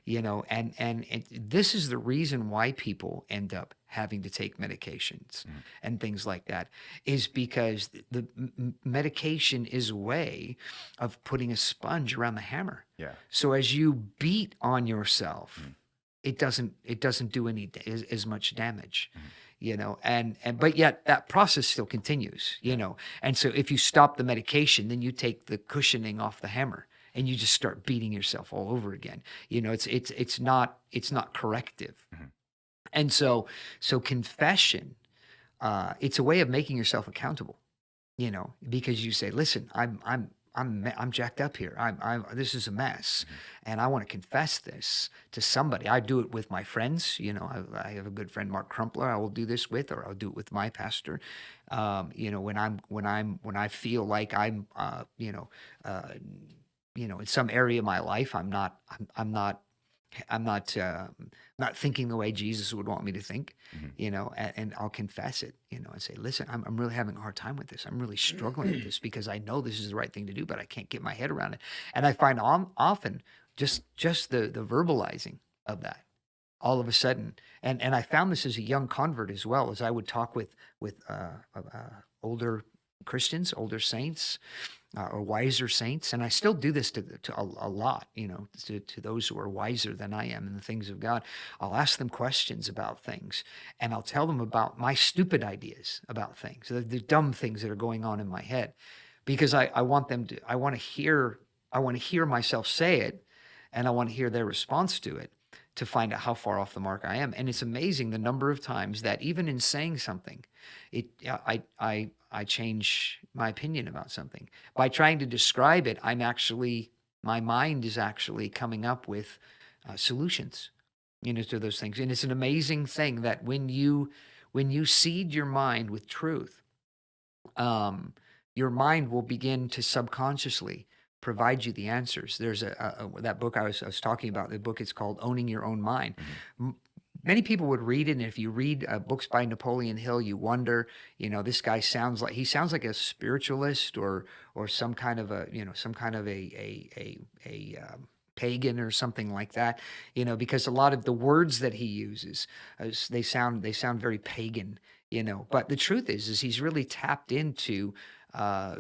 and this is the reason why people end up having to take medications Mhm. and things like that is because the medication is a way of putting a sponge around the hammer. Yeah. So as you beat on yourself, Mhm. it doesn't do as much damage, Mhm. and but yet that process still continues, Yeah. and so if you stop the medication, then you take the cushioning off the hammer and you just start beating yourself all over again. It's not corrective. Mhm. And so confession, it's a way of making yourself accountable, because you say, listen, I'm jacked up here. This is a mess, Mhm. and I want to confess this to somebody. I do it with my friends. I have a good friend, Mark Crumpler. I will do this with, or I'll do it with my pastor. When I feel like uh, in some area of my life, I'm not thinking the way Jesus would want me to think, Mhm. and I'll confess it, and say, listen, I'm really having a hard time with this. I'm really struggling with this because I know this is the right thing to do, but I can't get my head around it. And I find often just the verbalizing of that all of a sudden, and I found this as a young convert as well, as I would talk with older Christians, older saints, or wiser saints. And I still do this to a lot, to those who are wiser than I am in the things of God. I'll ask them questions about things, and I'll tell them about my stupid ideas about things, the dumb things that are going on in my head, because I want them to, I want to hear myself say it, and I want to hear their response to it, to find out how far off the mark I am. And it's amazing the number of times that even in saying something, I change my opinion about something. By trying to describe it, my mind is actually coming up with solutions, to those things. And it's an amazing thing that when you seed your mind with truth, um, your mind will begin to subconsciously provide you the answers. There's that book I was talking about. The book is called Owning Your Own Mind. Mhm. M- Many people would read it, and if you read books by Napoleon Hill, you wonder, this guy sounds like a spiritualist, or some kind of a pagan or something like that, because a lot of the words that he uses, they sound very pagan, but the truth is he's really tapped into uh,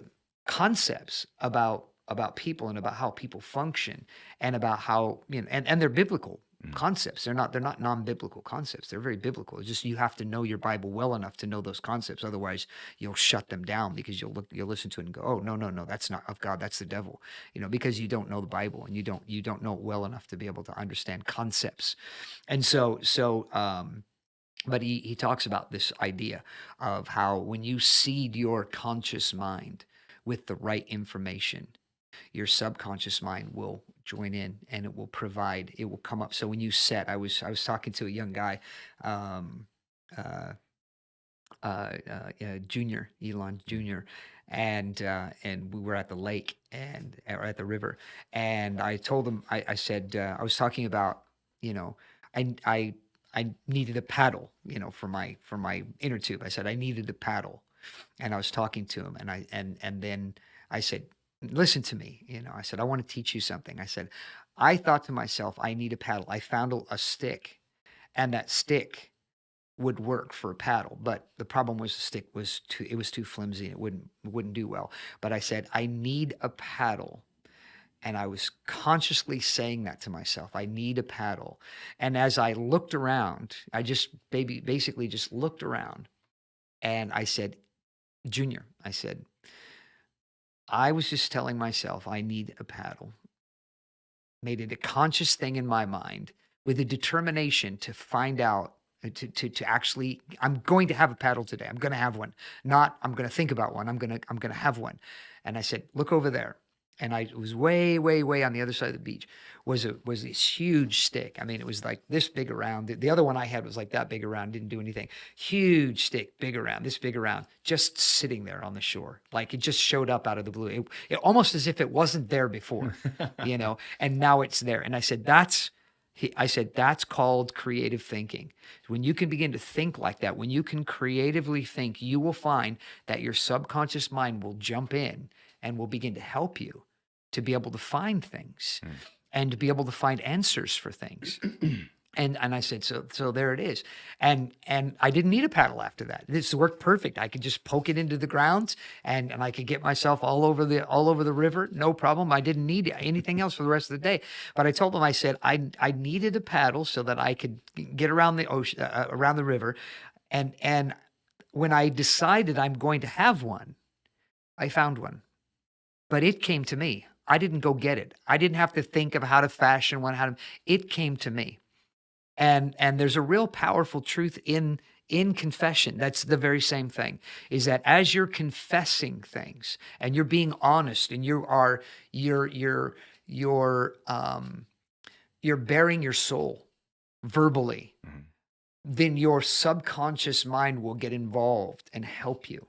concepts about people, and about how people function, and about how, and they're biblical Mhm. concepts. They're not non-biblical concepts. They're very biblical. It's just you have to know your Bible well enough to know those concepts. Otherwise, you'll shut them down, because you'll listen to it and go, oh, no, no, no, that's not of God. That's the devil. Because you don't know the Bible, and you don't know it well enough to be able to understand concepts. And but he talks about this idea of how when you seed your conscious mind with the right information, your subconscious mind will join in, and it will come up. So when you set, I was talking to a young guy, um, uh, Junior, Elon Mhm. Junior, and we were at the lake, or at the river, and I told him, I said, I was talking about, you know, I I I needed a paddle, for my inner tube. I said I needed a paddle, and I was talking to him, and then I said, listen to me, I said, I want to teach you something. I said, I thought to myself, I need a paddle. I found a stick, and that stick would work for a paddle, but the problem was the stick was too flimsy, and it wouldn't do well. But I said, I need a paddle. And I was consciously saying that to myself. I need a paddle. And as I looked around, I just basically just looked around, and I said, Junior, I said, I was just telling myself I need a paddle. Made it a conscious thing in my mind, with a determination to find out, to actually, I'm going to have a paddle today. I'm going to have one. Not I'm going to think about one. I'm going to have one. And I said, look over there. And it was way, way, way on the other side of the beach, was this huge stick. I mean, it was like this big around. The other one I had was like that big around, didn't do anything. Huge stick, big around, this big around, just sitting there on the shore. Like it just showed up out of the blue. It almost as if it wasn't there before, and now it's there. And I said, that's called creative thinking. When you can begin to think like that, when you can creatively think, you will find that your subconscious mind will jump in and will begin to help you to be able to find things, and to be able to find answers for things. And I said, so there it is. And I didn't need a paddle after that. This worked perfect. I could just poke it into the ground, and I could get myself all over the river, no problem. I didn't need anything else for the rest of the day. But I told them, I said, I needed a paddle so that I could get around the ocean, around the river. And when I decided I'm going to have one, I found one. But it came to me. I didn't go get it. I didn't have to think of how to fashion one, how to, it came to me. And there's a real powerful truth in confession. That's the very same thing, is that as you're confessing things and you're being honest and you're you're bearing your soul verbally, Mhm. then your subconscious mind will get involved and help you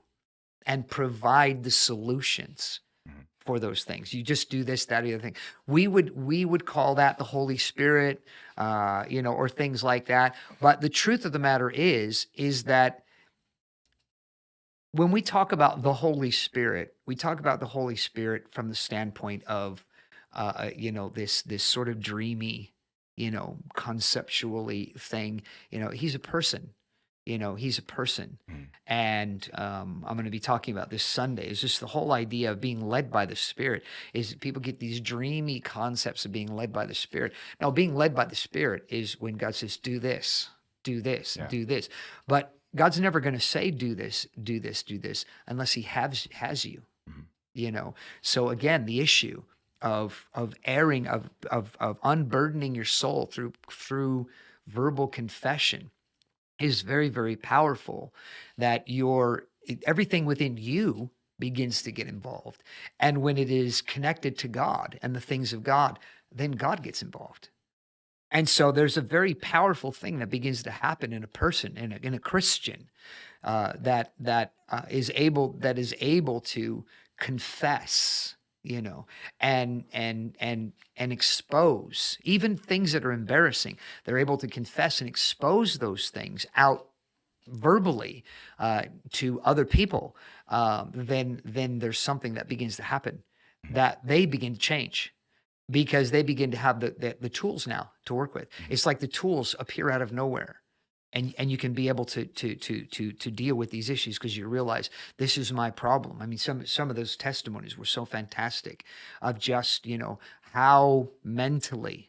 and provide the solutions Mhm. for those things. You just do this, that, or the other thing. We would call that the Holy Spirit, or things like that. But the truth of the matter is that when we talk about the Holy Spirit, we talk about the Holy Spirit from the standpoint of, this sort of dreamy, conceptually thing. He's a person. He's a person. Mhm. And I'm going to be talking about this Sunday. Is just the whole idea of being led by the Spirit. Is people get these dreamy concepts of being led by the Spirit. Now, being led by the Spirit is when God says, "Do this, do this, Yeah. do this." But God's never going to say, "Do this, do this, do this," unless He has you. Mhm. So again, the issue of airing of unburdening your soul through verbal confession is very, very powerful, that everything within you begins to get involved. And when it is connected to God and the things of God, then God gets involved. And so there's a very powerful thing that begins to happen in a person, in a Christian, that is able to confess, and expose even things that are embarrassing. They're able to confess and expose those things out verbally, to other people. Then there's something that begins to happen, Mhm. that they begin to change because they begin to have the tools now to work with. Mhm. It's like the tools appear out of nowhere. And you can be able to deal with these issues because you realize this is my problem. I mean, some of those testimonies were so fantastic of just, how mentally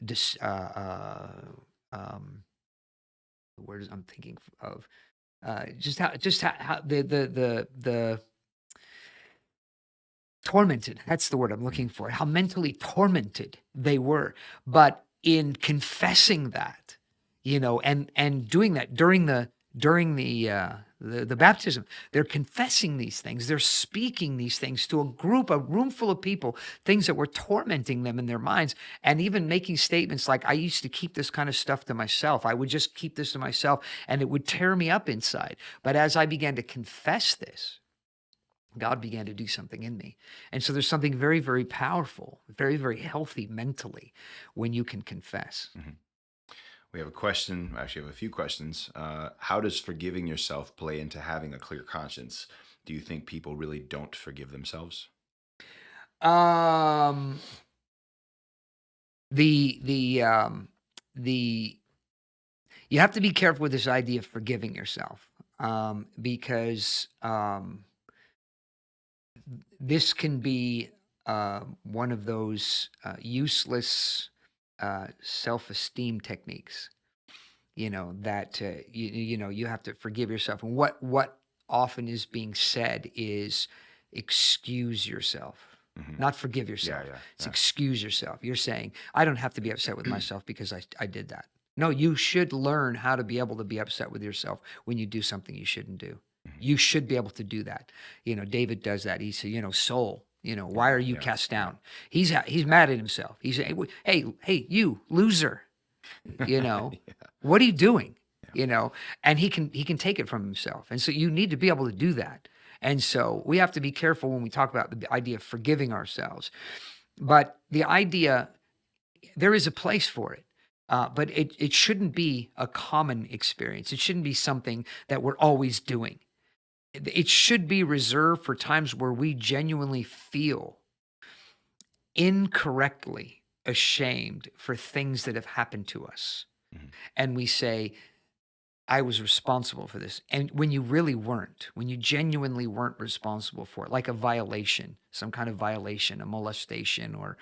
dis, the word I'm thinking of, just how the tormented, that's the word I'm looking Mhm. for, how mentally tormented they were. But in confessing that, and doing that during the baptism, they're confessing these things. They're speaking these things to a room full of people, things that were tormenting them in their minds, and even making statements like, "I used to keep this kind of stuff to myself. I would just keep this to myself, and it would tear me up inside. But as I began to confess this, God began to do something in me." And so there's something very, very powerful, very, very healthy mentally when you can confess. Mhm. We have a question. Actually, we have a few questions. How does forgiving yourself play into having a clear conscience? Do you think people really don't forgive themselves? Um, the you have to be careful with this idea of forgiving yourself, because this can be one of those useless self-esteem techniques. That you have to forgive yourself. And what often is being said is excuse yourself, Hmm. not forgive Yeah, yourself. yeah, It's yeah. excuse yourself. You're saying, I don't have to be upset with myself because I did that. No, you should learn how to be able to be upset with yourself when you do something you shouldn't do. Mhm. You should be able to do that. David does that. He said, "Soul, why are Yeah, you yeah, cast yeah. down?" He's mad at himself. He's saying, "Hey, you loser, you know, Yeah. what are you doing?" Yeah. You know, and he can take it from himself. And so you need to be able to do that. And so we have to be careful when we talk about the idea of forgiving ourselves. But the idea, there is a place for it. But it shouldn't be a common experience. It shouldn't be something that we're always doing. It should be reserved for times where we genuinely feel incorrectly ashamed for things that have happened to us. Mhm. And we say, I was responsible for this. And when you really weren't, when you genuinely weren't responsible for it, like a violation, some kind of violation, a molestation or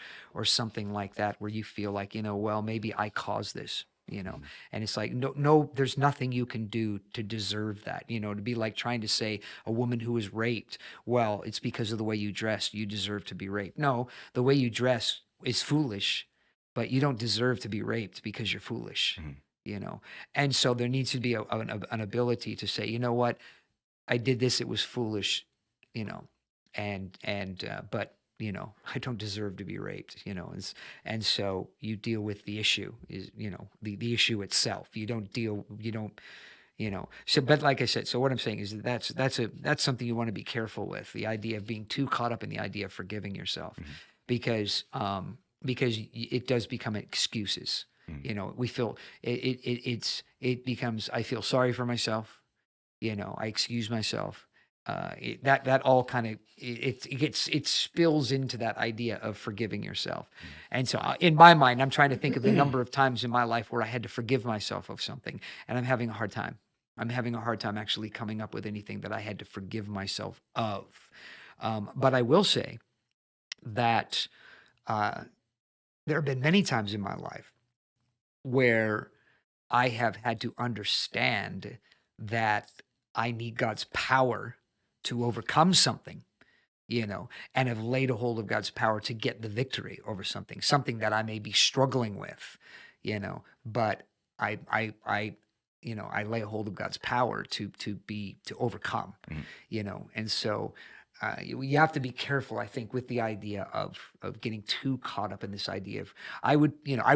something like that, where you feel like, well, maybe I caused this. you know. And it's like, no, there's nothing you can do to deserve that, to be like trying to say a woman who was raped, well, it's because of the way you dressed, you deserve to be raped. No, the way you dress is foolish, but you don't deserve to be raped because you're foolish, Mhm. you know. And so there needs to be an ability to say, you know what, I did this, it was foolish, you know, but I don't deserve to be raped, and so you deal with the issue is, the issue itself. You don't, so, but like I said, so what I'm saying is that's something you want to be careful with, the idea of being too caught up in the idea of forgiving yourself, Mhm. because it does become excuses. Mhm. We feel it becomes, I feel sorry for myself, I excuse myself. That all kind of it spills into that idea of forgiving yourself. And so in my mind, I'm trying to think of the number of times in my life where I had to forgive myself of something, and I'm having a hard time. I'm having a hard time actually coming up with anything that I had to forgive myself of. But I will say that uh, there have been many times in my life where I have had to understand that I need God's power to overcome something, and have laid a hold of God's power to get the victory over something that I may be struggling with, but I lay a hold of God's power to overcome, Mhm. and so you have to be careful, I think, with the idea of getting too caught up in this idea of, I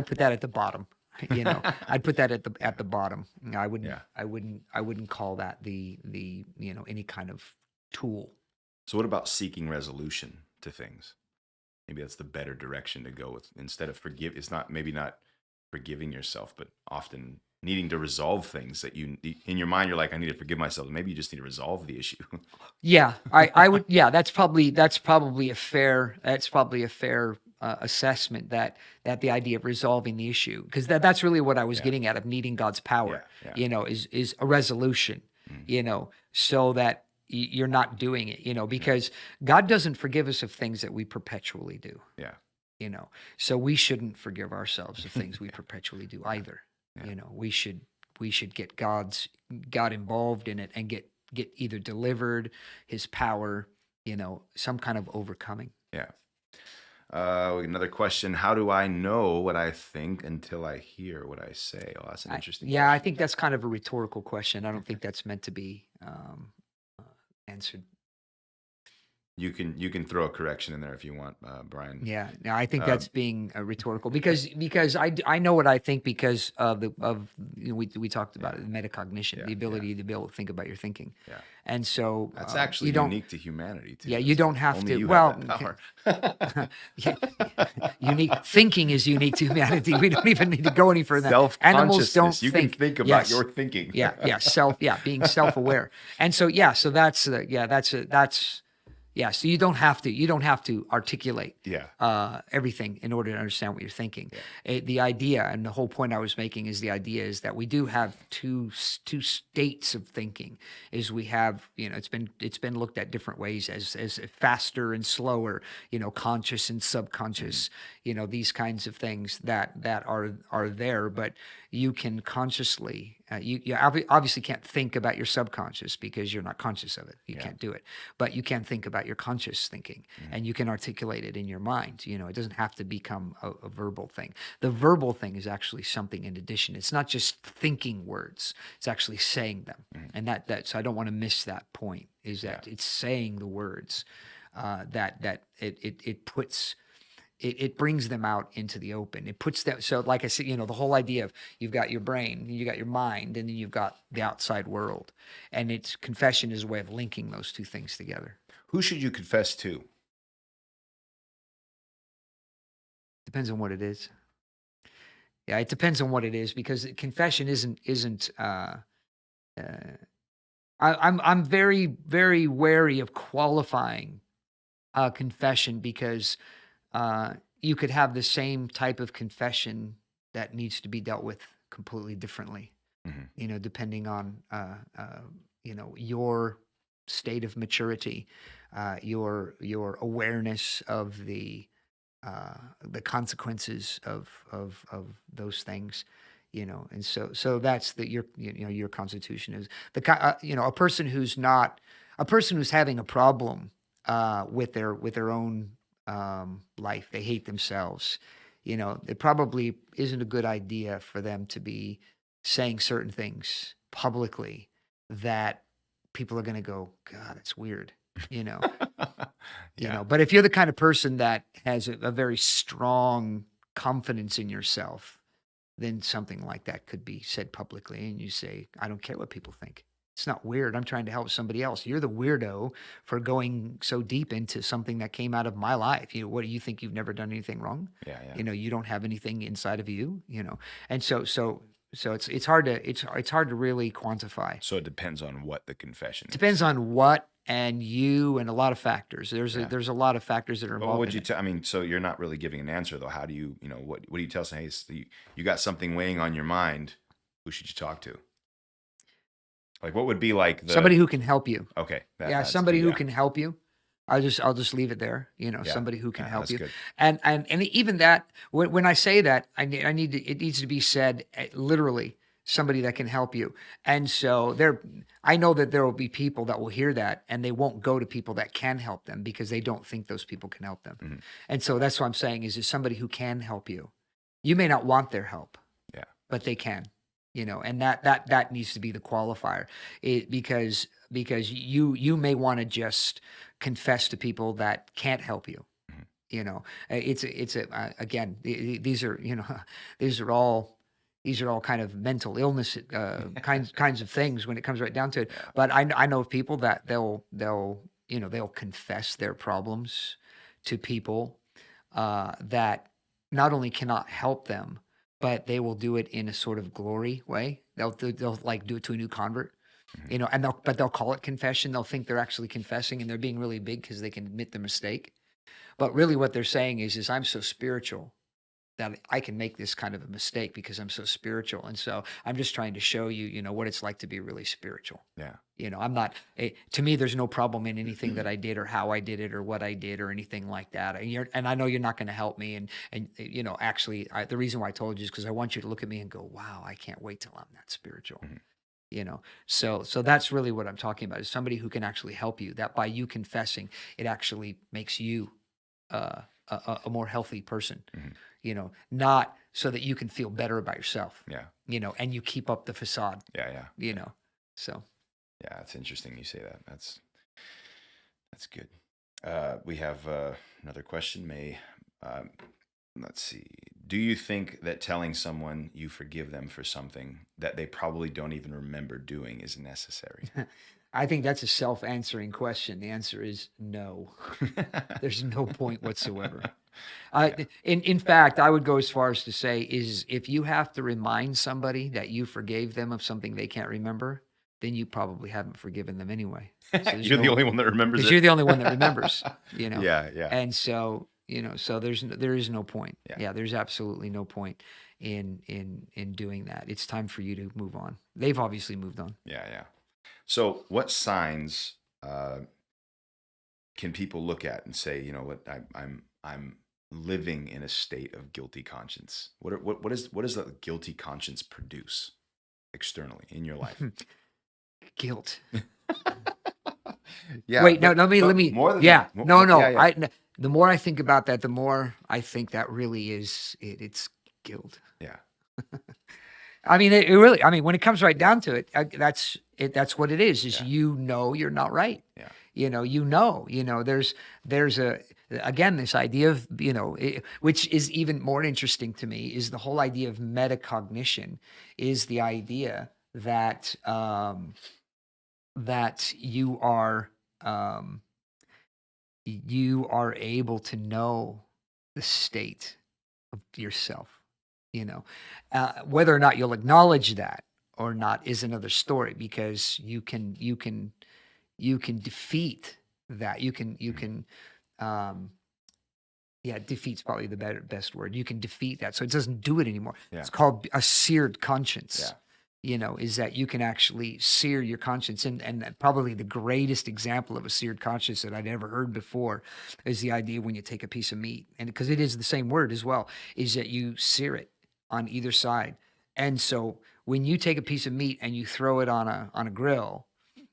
put that at the bottom. I'd put that at the bottom. I wouldn't Yeah. I wouldn't call that the any kind of tool. So what about seeking resolution to things? Maybe that's the better direction to go with, instead of forgive. It's not, maybe not forgiving yourself, but often needing to resolve things that you, in your mind, you're like, I need to forgive myself. Maybe you just need to resolve the issue. Yeah, I would. Yeah, that's probably a fair assessment, that the idea of resolving the issue, because that's really what I was Yeah. getting at, of needing God's Yeah. power. Yeah. Is a resolution. Mm. So that you're not doing it. Because God doesn't forgive us of things that we perpetually do. Yeah. So we shouldn't forgive ourselves of things we perpetually do either. Yeah. We should get God involved in it, and get either delivered, his power, some kind of overcoming. Yeah. Another question: how do I know what I think until I hear what I say? Oh, that's an interesting Yeah, I question. think that's kind of a rhetorical question. I don't think that's meant to be uh, answered. You can throw a correction in there if you want, Brian. Yeah, no, I think Um, that's being rhetorical, because I know what I think, because we talked about yeah. it, metacognition, Yeah. the Yeah. ability to be able to think about your thinking, Yeah. and so That's actually you don't. unique to humanity too. Yeah, you That's don't have only to. you have Well, that power. yeah, unique thinking is unique to humanity. We don't even need to go any further than that. Animals don't Self-consciousness. You can think. think about Yes. your thinking. Yeah, being self-aware. And so so so you don't have to articulate Yeah. everything in order to understand what you're thinking. Yeah. The idea, and the whole point I was making, is the idea is that we do have two states of thinking. Is we have, it's been looked at different ways, as faster and slower, conscious and subconscious, these kinds of things that are there. But you can consciously, you obviously can't think about your subconscious, because you're not conscious of it. You Yeah. can't do it. But you can think about your conscious thinking, and you can articulate it in your mind. It doesn't have to become a verbal thing. The verbal thing is actually something in addition. It's not just thinking words, it's actually saying them. And so I don't want to miss that point, is that it's saying the words, that it puts, it brings them out into the open. It puts them, so like I said, the whole idea of, you've got your brain, you got your mind, and then you've got the outside world. And confession is a way of linking those two things together. Who should you confess to? Depends on what it is. Yeah, it depends on what it is, because confession isn't. I'm very, very wary of qualifying confession, because you could have the same type of confession that needs to be dealt with completely differently. Mhm. Depending on your state of maturity, your awareness of the consequences of those things. And so that's your constitution is a person who's not a person who's having a problem with their own life. They hate themselves. It probably isn't a good idea for them to be saying certain things publicly that people are going to go, God, that's weird. you know Yeah. but if you're the kind of person that has a very strong confidence in yourself, then something like that could be said publicly, and you say, I don't care what people think. It's not weird. I'm trying to help somebody else. You're the weirdo for going so deep into something that came out of my life. What do you think? You've never done anything wrong? Yeah. Yeah. You don't have anything inside of you. And so it's hard to really quantify. So it depends on what the confession is. Depends on what and you and a lot of factors. There's Yeah. a lot of factors that are But involved. what would you tell? I mean, so you're not really giving an answer though. How do you, what do you tell someone? Hey, you got something weighing on your mind. Who should you talk to? Like, what would be like somebody who can help you. Okay. Somebody who can help you. I'll just leave it there. Somebody who can help that's you. good. And even that, when I say that, it needs to be said literally, somebody that can help you. And so I know that there will be people that will hear that and they won't go to people that can help them because they don't think those people can help them. Mm-hmm. And so that's what I'm saying is somebody who can help you. You may not want their help, but they can. And that needs to be the qualifier, because you may want to just confess to people that can't help you. Again, these are all kind of mental illness kinds of things when it comes right down to it. Yeah. But I know of people that they'll confess their problems to people that not only cannot help them, but they will do it in a sort of glory way. They'll like do it to a new convert, Mm-hmm. and they'll call it confession. They'll think they're actually confessing and they're being really big because they can admit the mistake. But really what they're saying is I'm so spiritual that I can make this kind of a mistake because I'm so spiritual. And so I'm just trying to show you, what it's like to be really spiritual. Yeah. I'm not, to me, there's no problem in anything that I did or how I did it or what I did or anything like that. And I know you're not going to help me. And actually, the reason why I told you is because I want you to look at me and go, wow, I can't wait till I'm that spiritual. Mm-hmm. So that's really what I'm talking about, is somebody who can actually help you, that by you confessing, it actually makes you a more healthy person. Mm-hmm. Not so that you can feel better about yourself. Yeah. And you keep up the facade. Yeah. So. Yeah, it's interesting you say that. That's good. We have another question. Let's see. Do you think that telling someone you forgive them for something that they probably don't even remember doing is necessary? I think that's a self-answering question. The answer is no. There's no point whatsoever. In fact, I would go as far as to say is if you have to remind somebody that you forgave them of something they can't remember, then you probably haven't forgiven them anyway. So You're the only one that remembers it. Because you're the only one that remembers, Yeah. And so, so there is no point. Yeah. There's absolutely no point in doing that. It's time for you to move on. They've obviously moved on. Yeah. So what signs can people look at and say, what, I'm living in a state of guilty conscience? What does the guilty conscience produce externally in your life? Guilt. Yeah. Wait, let me. More than yeah. that. No. Yeah. The more I think about that, the more I think that really is it. It's guilt. Yeah. I mean, it really. I mean, when it comes right down to it, that's it. That's what it is. Is Yeah. You're not right. Yeah. There's again this idea of which is even more interesting to me is the whole idea of metacognition. Is the idea that that you are able to know the state of yourself. Whether or not you'll acknowledge that or not is another story, because you can defeat that. Defeat's probably the best word. You can defeat that, so it doesn't do it anymore. Yeah. It's called a seared conscience. Yeah. Is that you can actually sear your conscience. And probably the greatest example of a seared conscience that I'd ever heard before is the idea when you take a piece of meat, and because it is the same word as well, is that you sear it on either side. And so when you take a piece of meat and you throw it on a grill,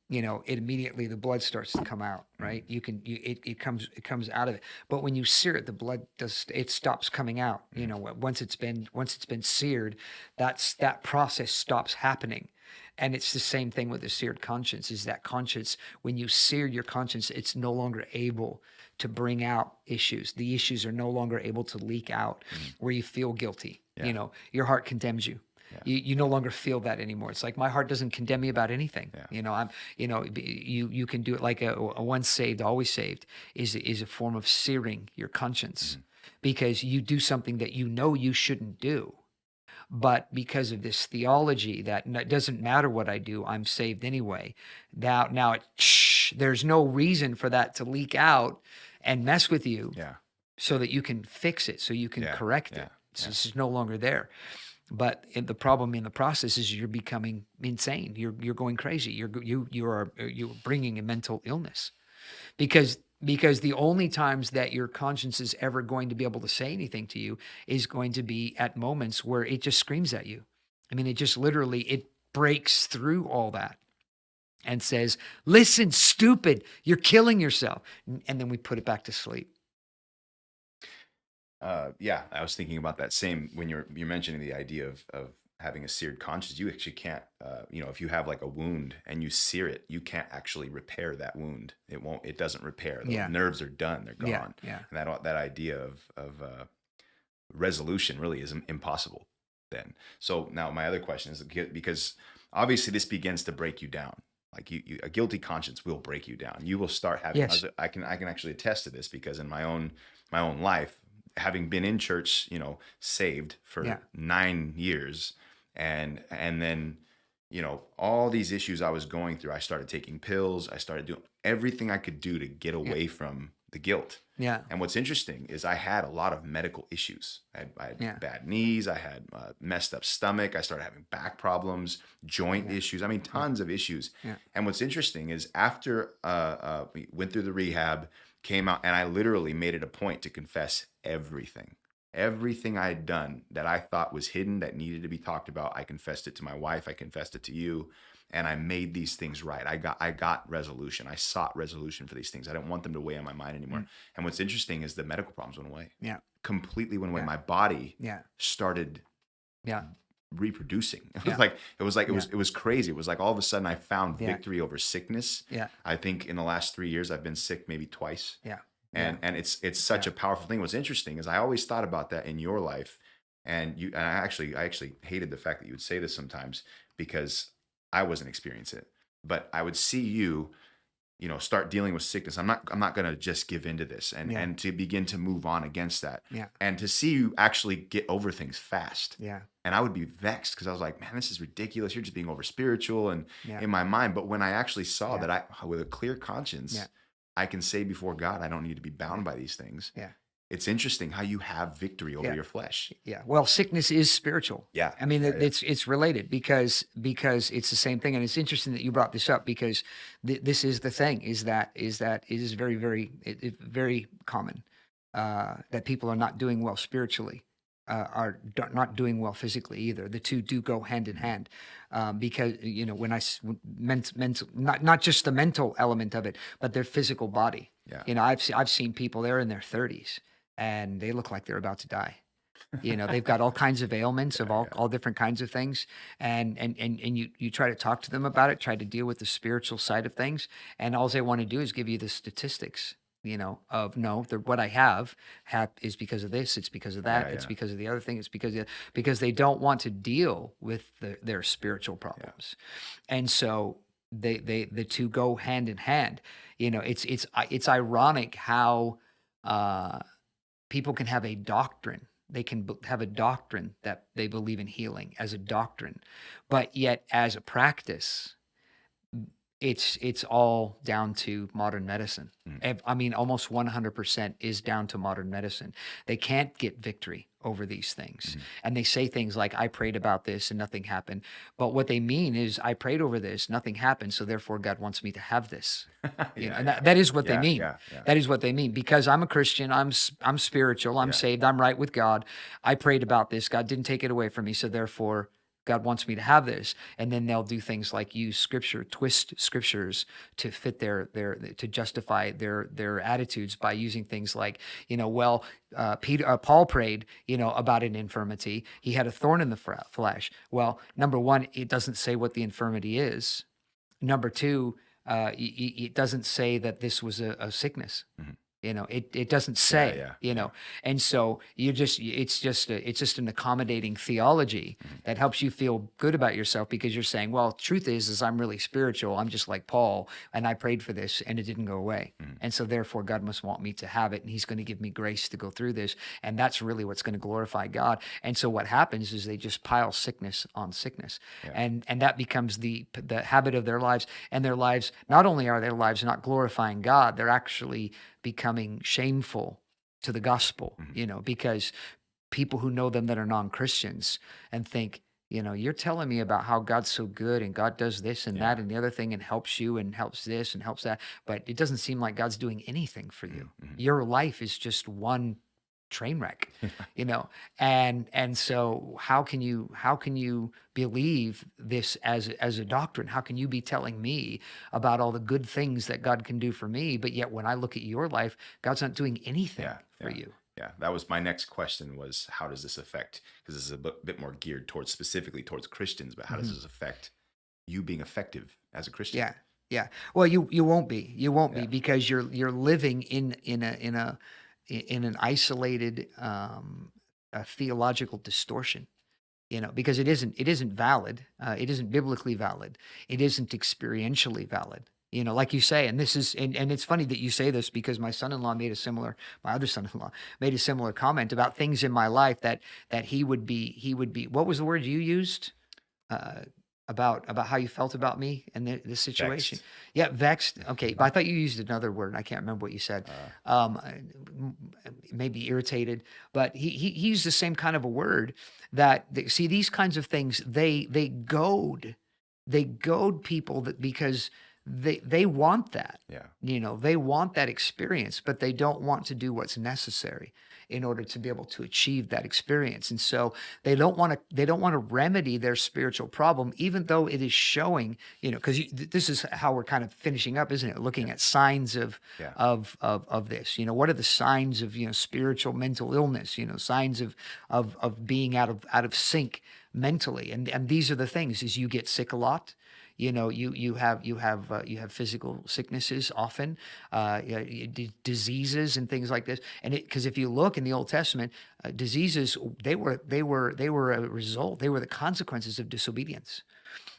it immediately the blood starts to come out, right? It comes out of it. But when you sear it, the blood it stops coming out. Once it's been seared, that process stops happening. And it's the same thing with the seared conscience, is that conscience, when you sear your conscience, it's no longer able to bring out issues. The issues are no longer able to leak out where you feel guilty. Yeah. Your heart condemns you. Yeah. You no longer feel that anymore. It's like my heart doesn't condemn me about anything. Yeah. You can do it like a once saved, always saved is a form of searing your conscience because you do something that you shouldn't do. But because of this theology that it doesn't matter what I do, I'm saved anyway. Now there's no reason for that to leak out and mess with you Yeah. so that you can fix it, so you can correct it. Yeah. It's just no longer there. But the problem in the process is you're becoming insane. You're going crazy. You're bringing a mental illness because the only times that your conscience is ever going to be able to say anything to you is going to be at moments where it just screams at you. I mean, it just literally it breaks through all that and says, "Listen, stupid, you're killing yourself," and then we put it back to sleep. Yeah, I was thinking about that same when you're mentioning the idea of having a seared conscience. You actually can't, if you have like a wound and you sear it, you can't actually repair that wound. It doesn't repair. The nerves are done. They're gone. Yeah. And that idea of resolution really is impossible then. So now my other question is, because obviously this begins to break you down. Like a guilty conscience will break you down. You will start having, Yes. I can actually attest to this because in my own life, having been in church, saved for 9 years, and then, all these issues I was going through, I started taking pills. I started doing everything I could do to get away from the guilt. Yeah. And what's interesting is I had a lot of medical issues. I had bad knees. I had messed up stomach. I started having back problems, joint issues. I mean, tons of issues. Yeah. And what's interesting is after we went through the rehab, came out, and I literally made it a point to confess everything I had done that I thought was hidden, that needed to be talked about. I confessed it to my wife. I confessed it to you, and I made these things right. I got resolution. I sought resolution for these things. I didn't want them to weigh on my mind anymore. And what's interesting is the medical problems went away. Yeah. Completely went away. My body started reproducing. It was crazy. It was like all of a sudden I found victory over sickness. Yeah. I think in the last 3 years I've been sick maybe twice. Yeah. And it's such a powerful thing. What's interesting is I always thought about that in your life, and I actually hated the fact that you would say this sometimes because I wasn't experiencing it. But I would see you, start dealing with sickness. I'm not going to just give into this and to begin to move on against that. Yeah. And to see you actually get over things fast. Yeah. And I would be vexed because I was like, man, this is ridiculous. You're just being over spiritual and in my mind. But when I actually saw that with a clear conscience, I can say before God, I don't need to be bound by these things. Yeah. It's interesting how you have victory over your flesh. Yeah. Well, sickness is spiritual. Yeah. I mean, it's related because it's the same thing. And it's interesting that you brought this up because this is the thing is that it is very, very, very common that people are not doing well spiritually, not doing well physically either. The two do go hand in hand because, when mental, not just the mental element of it, but their physical body. Yeah. I've seen people, they're in their 30s. And they look like they're about to die. They've got all kinds of ailments of all different kinds of things. And you try to talk to them about it, try to deal with the spiritual side of things. And all they want to do is give you the statistics, of what I have is because of this. It's because of that. It's because of the other thing. It's because they don't want to deal with their spiritual problems. And so the two go hand in hand. It's ironic how, people can have a doctrine. They can have a doctrine that they believe in healing as a doctrine, but yet as a practice, it's all down to modern medicine. I mean, almost 100% is down to modern medicine. They can't get victory over these things. And they say things like, I prayed about this and nothing happened. But what they mean is, I prayed over this, nothing happened, so therefore God wants me to have this. That is what they mean. Yeah. That is what they mean. Because I'm a Christian, I'm spiritual, I'm saved, I'm right with God. I prayed about this, God didn't take it away from me, so therefore God wants me to have this. And then they'll do things like use scripture, twist scriptures to fit to justify their attitudes by using things like, Paul prayed, about an infirmity. He had a thorn in the flesh. Well, number one, it doesn't say what the infirmity is. Number two, it doesn't say that this was a sickness. Mhm. It doesn't Yeah, say, yeah, yeah. and so it's just an accommodating theology Mhm. that helps you feel good about yourself because you're saying, well, truth is I'm really spiritual. I'm just like Paul, and I prayed for this and it didn't go away. Mhm. And so therefore God must want me to have it, and he's going to give me grace to go through this. And that's really what's going to glorify God. And so what happens is they just pile sickness on sickness. Yeah. And that becomes the habit of their lives. And their lives, not only are their lives not glorifying God, they're actually becoming shameful to the gospel, Mhm. because people who know them that are non-Christians and think, you're telling me about how God's so good and God does this and that Yeah. and the other thing and helps you and helps this and helps that, but it doesn't seem like God's doing anything for you. Mhm. Mhm. Your life is just one train wreck, and so how can you believe this as a doctrine? How can you be telling me about all the good things that God can do for me, but yet when I look at your life, God's not doing anything Yeah. for Yeah. you? Yeah. That was my next question was how does this affect, because this is a bit more geared towards specifically towards Christians, but how does Mhm. this affect you being effective as a Christian? Yeah, yeah. Well, you won't be. You won't Yeah. be because you're living in an isolated a theological distortion. Because it isn't valid. It isn't biblically valid. It isn't experientially valid. Like you say, and this is, and it's funny that you say this because my other son-in-law made a similar comment about things in my life that he would be. What was the word you used? uh, about how you felt about me and this situation. Vexed. Yeah, vexed. Okay, but I thought you used another word. I can't remember what you said. Uh, Maybe irritated, but he used the same kind of a word see these kinds of things. They goad people because they want that. yeah. They want that experience, but they don't want to do what's necessary in order to be able to achieve that experience. And so they don't want to remedy their spiritual problem, even though it is showing, because this is how we're kind of finishing up, isn't it? Looking Yeah. at signs of Yeah. of this. What are the signs of spiritual mental illness? Signs of being out of sync mentally. And these are the things: is you get sick a lot. You have physical sicknesses often, diseases and things like this. And because if you look in the Old Testament, diseases, they were a result. They were the consequences of disobedience.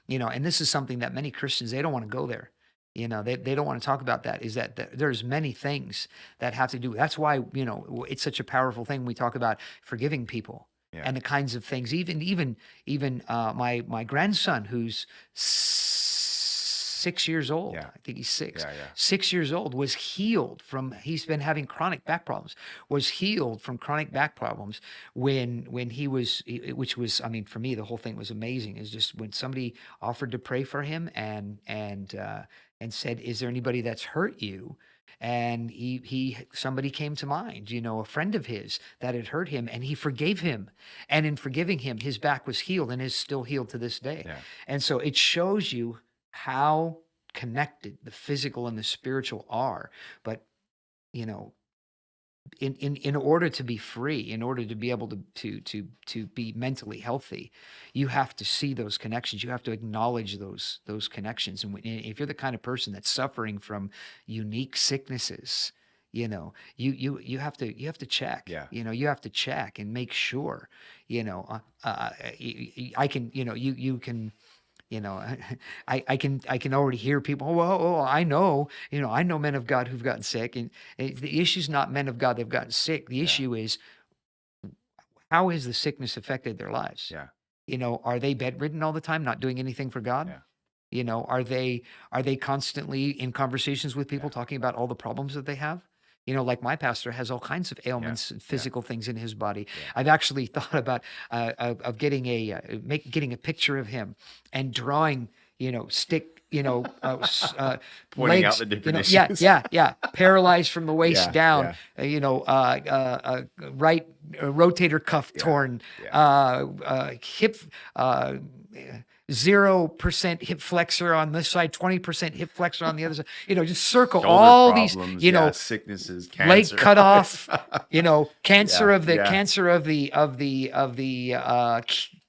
And this is something that many Christians, they don't want to go there. They don't want to talk about that. Is that there's many things that have to do. That's why it's such a powerful thing. We talk about forgiving people Yeah. and the kinds of things. Even my grandson, who's 6 years old. Yeah. I think he's six. Yeah. Yeah. 6 years old, was healed from. He's been having chronic back problems. Was healed from chronic back problems when he was, which was, I mean, for me, the whole thing was amazing. Is just when somebody offered to pray for him and said, "Is there anybody that's hurt you?" And somebody came to mind, a friend of his that had hurt him, and he forgave him. And in forgiving him, his back was healed and is still healed to this day. Yeah. And so it shows you how connected the physical and the spiritual are. But, you know, in order to be free, in order to be able to be mentally healthy, you have to see those connections. You have to acknowledge those connections. And if you're the kind of person that's suffering from unique sicknesses, you have to check. Yeah. You have to check and make sure. I can. You can. You know, I can already hear people. I know men of God who've gotten sick, and the issue's not men of God that've gotten sick. The Yeah. issue is, how has the sickness affected their lives? Yeah. Are they bedridden all the time, not doing anything for God? Yeah. Are they constantly in conversations with people Yeah. talking about all the problems that they have? Like my pastor has all kinds of Yeah. ailments and Yeah. physical things in his body. Yeah. I've actually thought about of getting a picture of him and drawing, stick Pointing out legs, the different yeah, issues. yeah, paralyzed from the waist Yeah, down, right rotator cuff yeah, torn, yeah. hip, 0% hip flexor on this side, 20% hip flexor on the other side. Just circle Shoulder all these, problems, yeah, sicknesses, leg cancer. cut off, cancer Yeah, of the yeah.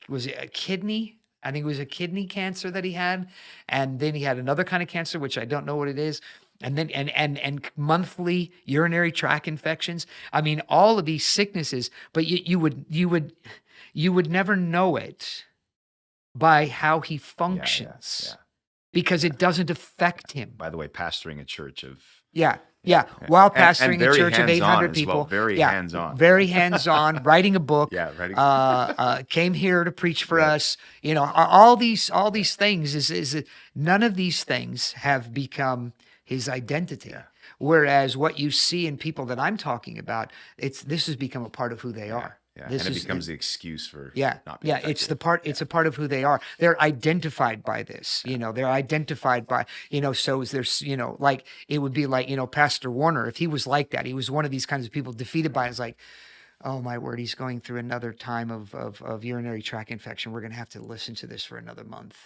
was it a kidney? I think it was a kidney cancer that he had, and then he had another kind of cancer which I don't know what it is, and then and monthly urinary tract infections. I mean, all of these sicknesses, but you would never know it by how he Yeah, functions yeah. because it doesn't affect him. By the way, pastoring a church of Yeah. yeah, While and pastoring a very church of hands-on 800 as well. people. Very Yeah. hands-on. Very hands-on, writing a book. Yeah, writing. Came here to preach for Yeah. us. All these things is none of these things have become his identity. Yeah. Whereas what you see in people that I'm talking about, this has become a part of who they are. Yeah, This and it is becomes the excuse for yeah, not being it's the effective. part. It's a part of who they are. They're identified by this. They're identified by. So there's. Like it would be like Pastor Warner, if he was like that, he was one of these kinds of people defeated by. It's like, oh my word, he's going through another time of urinary tract infection. We're gonna have to listen to this for another month.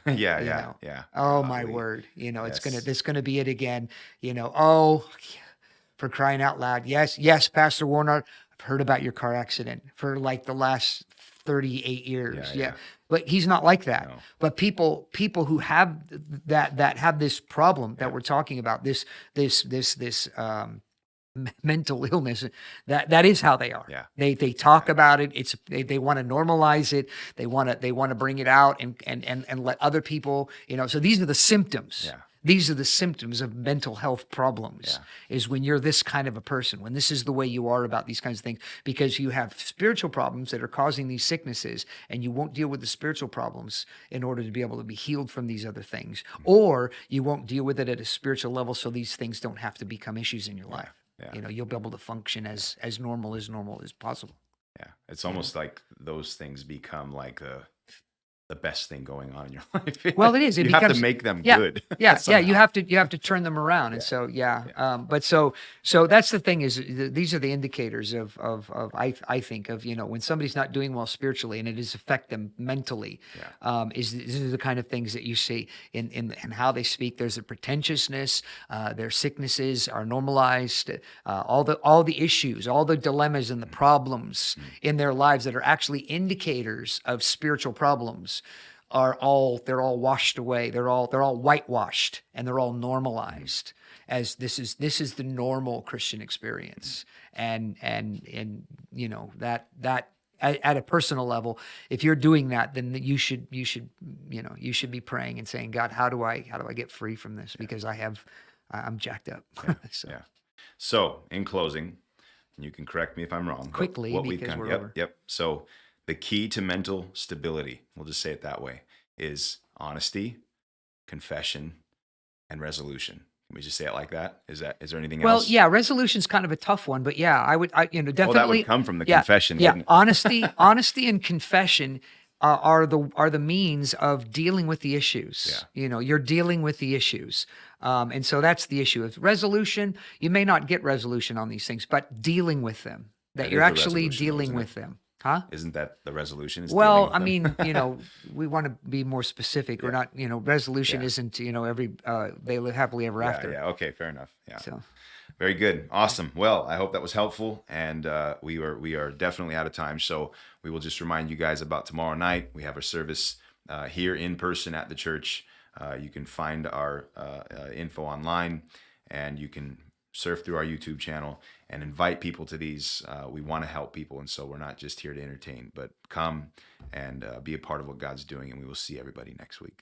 Yeah. Oh my Golly. word, it's Yes. this gonna be it again. Oh, for crying out loud. Yes, Pastor Warner, I've heard about your car accident for like the last 38 years. Yeah. But he's not like that. No. But people who have that have this problem that we're talking about, this mental illness, that is how they are. Yeah. They talk about it. They want to normalize it. They want to bring it out and let other people, so these are the symptoms. Yeah. These are the symptoms of mental health problems, is when you're this kind of a person, when this is the way you are about these kinds of things, because you have spiritual problems that are causing these sicknesses, and you won't deal with the spiritual problems in order to be able to be healed from these other things, or you won't deal with it at a spiritual level so these things don't have to become issues in your life. Yeah. You'll be able to function as normal as possible. Yeah. It's almost like those things become like the best thing going on in your life. Well, it is. It you have becomes, to make them yeah, good. Yeah. somehow. You have to turn them around. And so, but so that's the thing is these are the indicators of I think of, when somebody's not doing well spiritually and it is affect them mentally, these are the kind of things that you see in how they speak. There's a pretentiousness, their sicknesses are normalized, all the issues, all the dilemmas and the problems in their lives that are actually indicators of spiritual problems they're all washed away. They're all whitewashed and they're all normalized as this is the normal Christian experience. And that at a personal level, if you're doing that, then you should be praying and saying, God, how do I get free from this? Because I'm jacked up. So in closing, and you can correct me if I'm wrong. Quickly, because we're over. Yep. So the key to mental stability, we'll just say it that way, is honesty, confession, and resolution. Can we just say it like that? Is there anything else? Well, yeah, resolution's kind of a tough one, but yeah, I definitely. Well, that would come from the confession. Yeah, Wouldn't it? honesty, and confession are the means of dealing with the issues. Yeah. You're dealing with the issues, and so that's the issue. With resolution, you may not get resolution on these things, but dealing with them, that you're is the actually resolution, dealing isn't it? with them. Huh? Isn't that the resolution? Well, I mean, we want to be more specific. We're not, resolution Yeah. isn't, every they live happily ever after. Yeah. Okay. Fair enough. Yeah. So, Very good. Awesome. Well, I hope that was helpful. And we are definitely out of time. So we will just remind you guys about tomorrow night. We have a service here in person at the church. You can find our info online, and you can surf through our YouTube channel and invite people to these. We want to help people. And so we're not just here to entertain, but come and be a part of what God's doing. And we will see everybody next week.